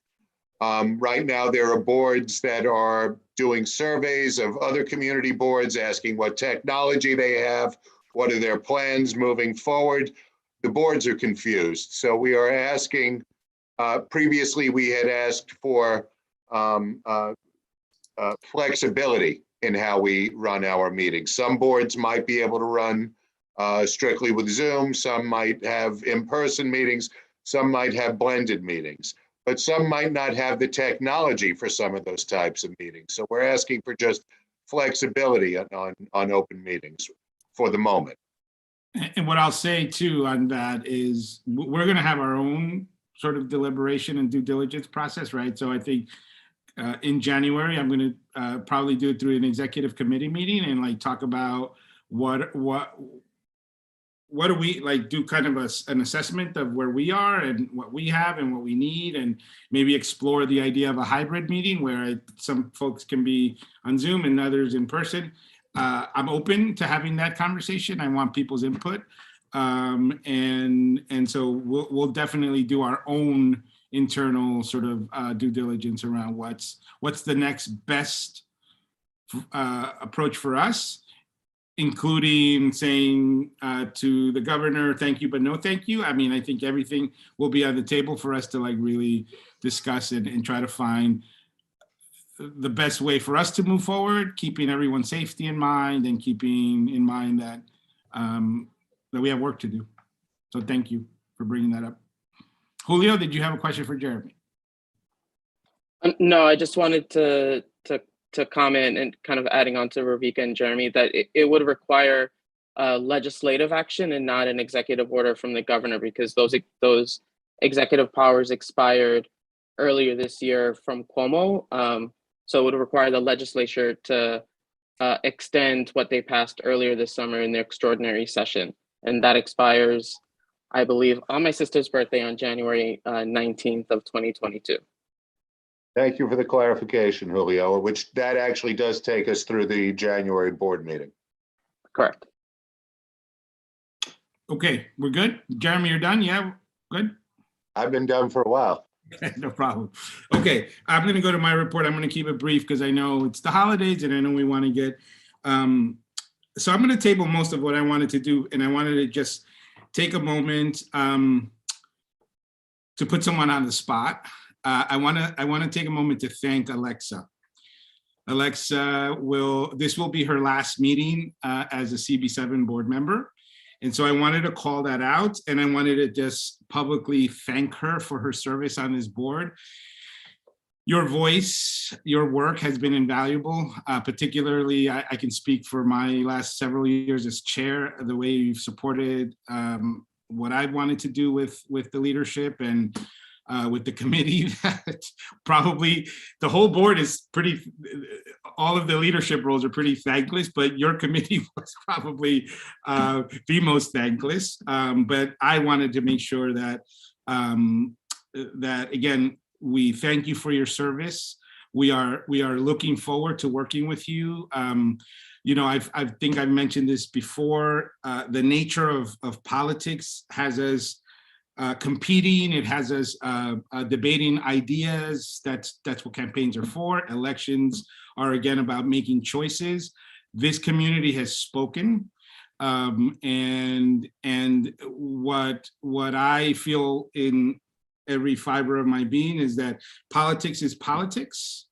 Right now, there are boards that are doing surveys of other community boards, asking what technology they have, what are their plans moving forward. The boards are confused. So we are asking, previously we had asked for flexibility in how we run our meetings. Some boards might be able to run strictly with Zoom. Some might have in-person meetings. Some might have blended meetings, but some might not have the technology for some of those types of meetings. So we're asking for just flexibility on open meetings for the moment. And what I'll say too on that is we're going to have our own sort of deliberation and due diligence process, right? So I think in January, I'm going to probably do it through an executive committee meeting and like talk about what do we like, do kind of an assessment of where we are and what we have and what we need, and maybe explore the idea of a hybrid meeting where some folks can be on Zoom and others in person. I'm open to having that conversation. I want people's input. And so we'll definitely do our own internal sort of due diligence around what's the next best approach for us, including saying to the governor, thank you, but no thank you. I mean, I think everything will be on the table for us to like really discuss it and try to find the best way for us to move forward, keeping everyone's safety in mind and keeping in mind that that we have work to do. So thank you for bringing that up. Julio, did you have a question for Jeremy? No, I just wanted to comment and kind of adding on to Ravika and Jeremy that it would require legislative action and not an executive order from the governor, because those executive powers expired earlier this year from Cuomo. So it would require the legislature to extend what they passed earlier this summer in their extraordinary session. And that expires, I believe, on my sister's birthday on January 19th of 2022. Thank you for the clarification, Julio, which that actually does take us through the January board meeting. Correct. Okay, we're good. Jeremy, you're done? Yeah, good? I've been done for a while. No problem. Okay, I'm going to go to my report. I'm going to keep it brief because I know it's the holidays and I know we want to get, so I'm going to table most of what I wanted to do, and I wanted to just take a moment to put someone on the spot. I want to take a moment to thank Alexa. Alexa this will be her last meeting as a CB7 board member. And so I wanted to call that out, and I wanted to just publicly thank her for her service on this board. Your voice, your work has been invaluable, particularly I can speak for my last several years as chair, the way you've supported what I wanted to do with the leadership and with the committee. That probably the whole board is all of the leadership roles are pretty thankless, but your committee was probably the most thankless. But I wanted to make sure that that again, we thank you for your service. We are looking forward to working with you. You know, I think I've mentioned this before. The nature of politics has us competing. It has us debating ideas. That's what campaigns are for. Elections are again about making choices. This community has spoken, and what I feel in every fiber of my being is that politics is politics,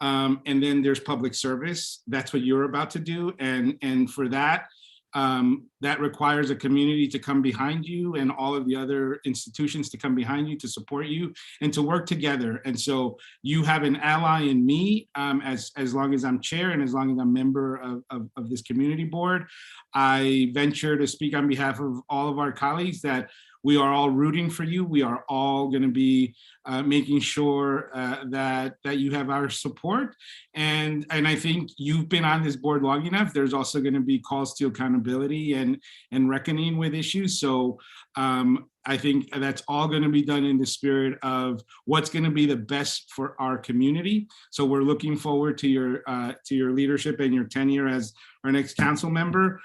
and then there's public service. That's what you're about to do, and for that. That requires a community to come behind you and all of the other institutions to come behind you to support you and to work together. And so you have an ally in me as long as I'm chair and as long as I'm member of this community board. I venture to speak on behalf of all of our colleagues that We are all rooting for you. We are all going to be making sure that you have our support. And I think you've been on this board long enough. There's also going to be calls to accountability and reckoning with issues. So I think that's all going to be done in the spirit of what's going to be the best for our community. So we're looking forward to your leadership and your tenure as our next council member.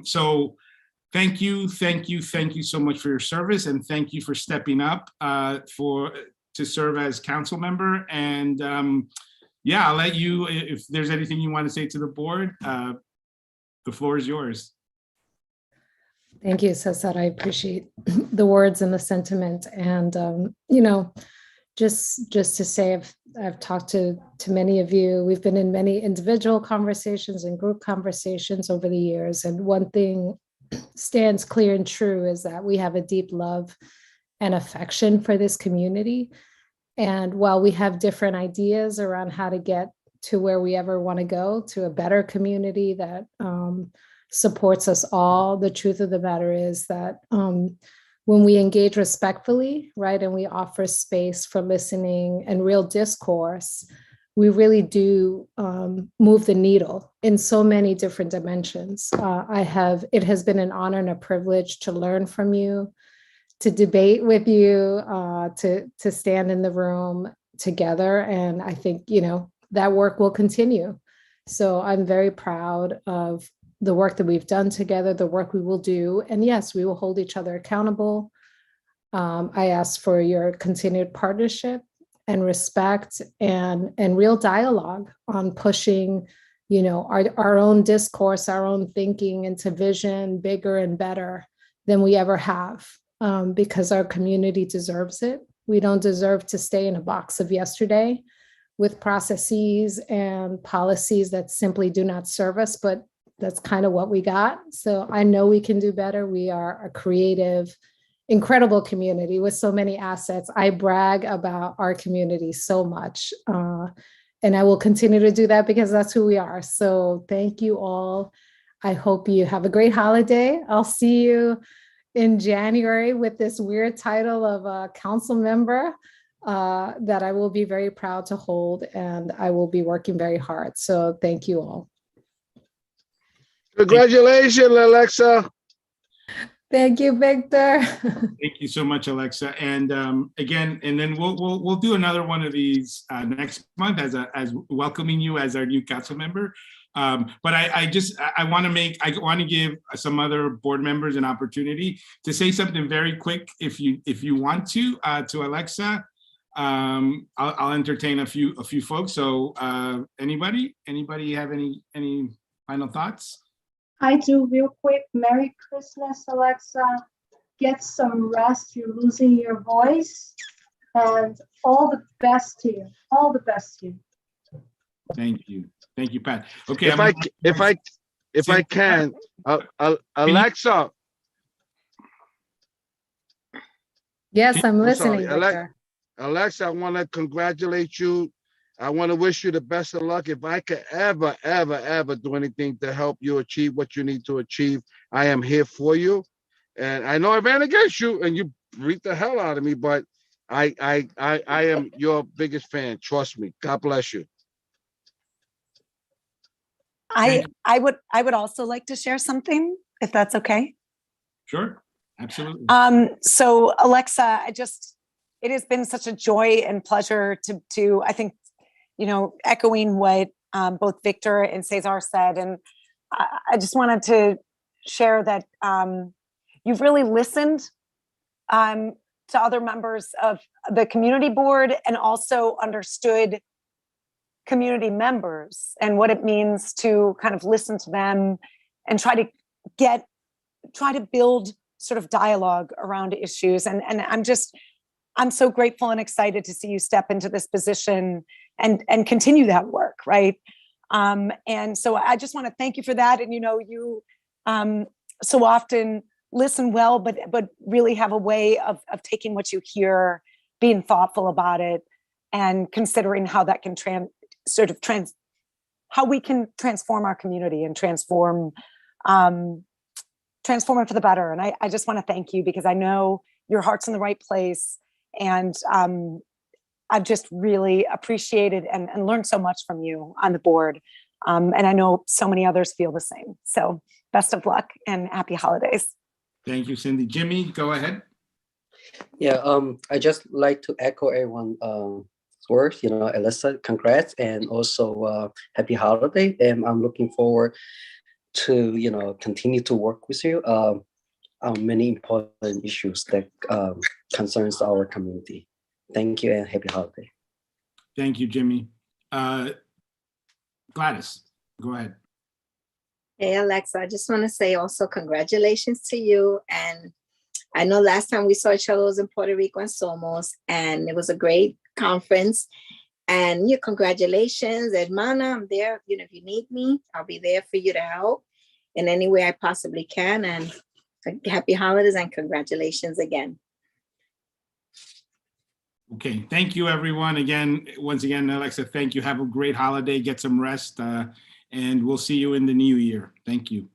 So thank you so much for your service, and thank you for stepping up to serve as council member. And yeah, I'll let you, if there's anything you want to say to the board, the floor is yours. Thank you, Cesar. I appreciate the words and the sentiment. And, just to say, I've talked to many of you. We've been in many individual conversations and group conversations over the years. And one thing stands clear and true is that we have a deep love and affection for this community. And while we have different ideas around how to get to where we ever want to go, to a better community that supports us all, the truth of the matter is that when we engage respectfully, right, and we offer space for listening and real discourse, we really do move the needle in so many different dimensions. It has been an honor and a privilege to learn from you, to debate with you, to stand in the room together. And I think, that work will continue. So I'm very proud of the work that we've done together, the work we will do. And yes, we will hold each other accountable. I ask for your continued partnership and respect and real dialogue on pushing, our own discourse, our own thinking into vision bigger and better than we ever have, because our community deserves it. We don't deserve to stay in a box of yesterday with processes and policies that simply do not serve us, but that's kind of what we got. So I know we can do better. We are a creative, incredible community with so many assets. I brag about our community so much. And I will continue to do that because that's who we are. So thank you all. I hope you have a great holiday. I'll see you in January with this weird title of a council member that I will be very proud to hold, and I will be working very hard. So thank you all. Congratulations, Alexa. Thank you, Victor. Thank you so much, Alexa. And again, and then we'll do another one of these next month as welcoming you as our new council member. But I want to give some other board members an opportunity to say something very quick if you want to Alexa. I'll entertain a few folks. So anybody have any final thoughts? I do real quick. Merry Christmas, Alexa. Get some rest. You're losing your voice. And all the best to you. All the best to you. Thank you. Thank you, Pat. Okay. If I can, Alexa. Yes, I'm listening, sorry, Victor. Alexa, I want to congratulate you. I want to wish you the best of luck. If I could ever do anything to help you achieve what you need to achieve, I am here for you. And I know I ran against you and you beat the hell out of me, but I am your biggest fan. Trust me. God bless you. I would also like to share something, if that's okay. Sure, absolutely. So Alexa, it has been such a joy and pleasure to I think, echoing what both Victor and Cesar said. And I just wanted to share that you've really listened to other members of the community board and also understood community members and what it means to kind of listen to them and try to build sort of dialogue around issues. And I'm so grateful and excited to see you step into this position and continue that work, right? And so I just want to thank you for that. And you so often listen well, but really have a way of taking what you hear, being thoughtful about it, and considering how that can how we can transform our community and transform transformative for the better. And I just want to thank you because I know your heart's in the right place. And I've just really appreciated and learned so much from you on the board. And I know so many others feel the same. So best of luck and happy holidays. Thank you, Cindy. Jimmy, go ahead. Yeah, I just like to echo everyone's words. You know, Alyssa, congrats, and also happy holiday. And I'm looking forward to, you know, continue to work with you on many important issues that concerns our community. Thank you and happy holiday. Thank you, Jimmy. Gladys, go ahead. Hey, Alexa, I just want to say also congratulations to you. And I know last time we saw each other was in Puerto Rico and Somos, and it was a great conference. And yeah, congratulations, hermana. I'm there. You know, if you need me, I'll be there for you to help in any way I possibly can. And happy holidays and congratulations again. Okay, thank you, everyone. Again, once again, Alexa, thank you. Have a great holiday. Get some rest, and we'll see you in the new year. Thank you.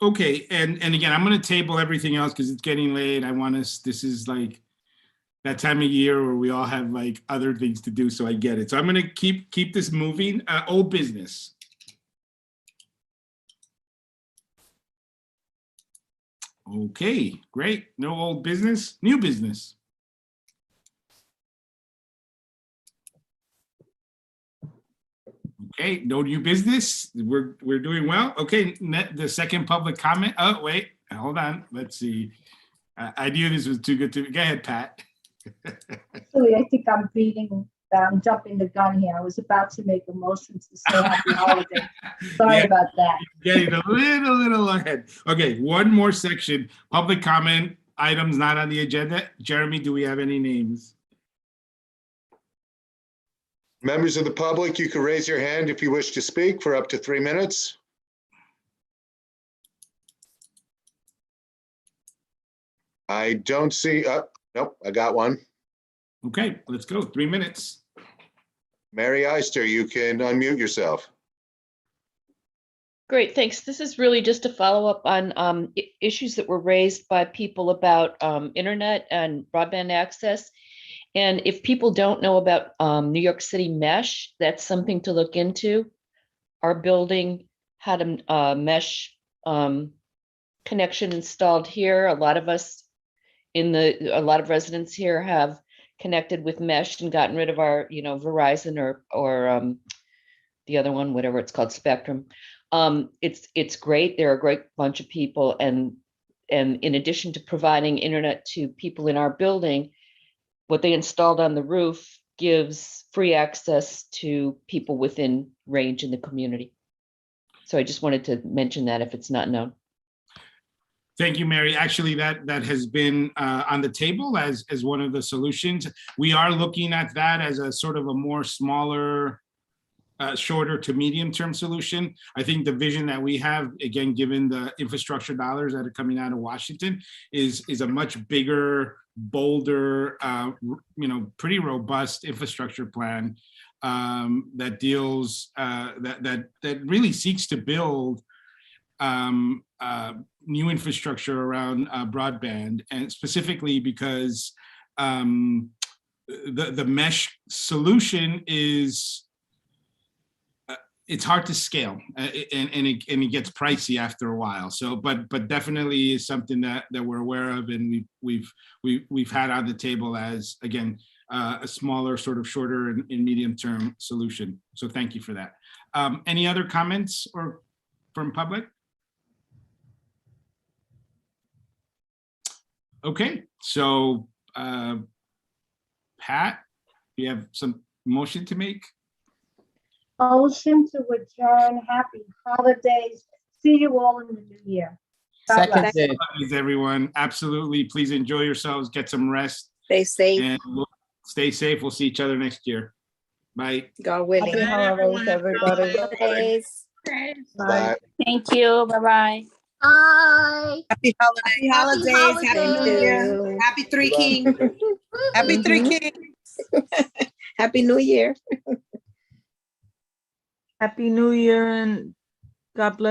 Okay, and again, I'm going to table everything else because it's getting late. I want us. This is like that time of year where we all have like other things to do, so I get it. So I'm going to keep this moving. Old business. Okay, great. No old business. New business. Okay, no new business. We're doing well. Okay, the second public comment. Oh, wait, hold on. Let's see. I knew this was too good to. Go ahead, Pat. Actually, I think I'm jumping the gun here. I was about to make a motion to say happy holiday. Sorry about that. Getting a little ahead. Okay, one more section. Public comment items not on the agenda. Jeremy, do we have any names? Members of the public, you can raise your hand if you wish to speak for up to 3 minutes. I don't see, nope, I got one. Okay, let's go. 3 minutes. Mary Eister, you can unmute yourself. Great, thanks. This is really just a follow-up on issues that were raised by people about internet and broadband access. And if people don't know about New York City Mesh, that's something to look into. Our building had a mesh connection installed here. A lot of residents here have connected with Mesh and gotten rid of our, Verizon or the other one, whatever it's called, Spectrum. It's great. They're a great bunch of people, and in addition to providing internet to people in our building, what they installed on the roof gives free access to people within range in the community. So I just wanted to mention that if it's not known. Thank you, Mary. Actually, that has been on the table as one of the solutions. We are looking at that as a sort of a more smaller, shorter to medium term solution. I think the vision that we have, again, given the infrastructure dollars that are coming out of Washington, is a much bigger, bolder, pretty robust infrastructure plan that deals that really seeks to build new infrastructure around broadband, and specifically because the mesh solution is it's hard to scale, and it gets pricey after a while. So, but definitely is something that we're aware of, and we've had on the table as, again, a smaller, sort of shorter and medium term solution. So thank you for that. Any other comments or from public? Okay, so Pat, you have some motion to make? Motion to adjourn. Happy holidays. See you all in the new year. God bless. Thanks, everyone. Absolutely. Please enjoy yourselves. Get some rest. Stay safe. And stay safe. We'll see each other next year. Bye. God willing. Happy holidays, everybody. Holidays. Bye. Thank you. Bye-bye. Bye. Happy holidays. Happy holidays. Happy New Year. Happy Three Kings. Happy Three Kings. Happy New Year. Happy New Year and God bless.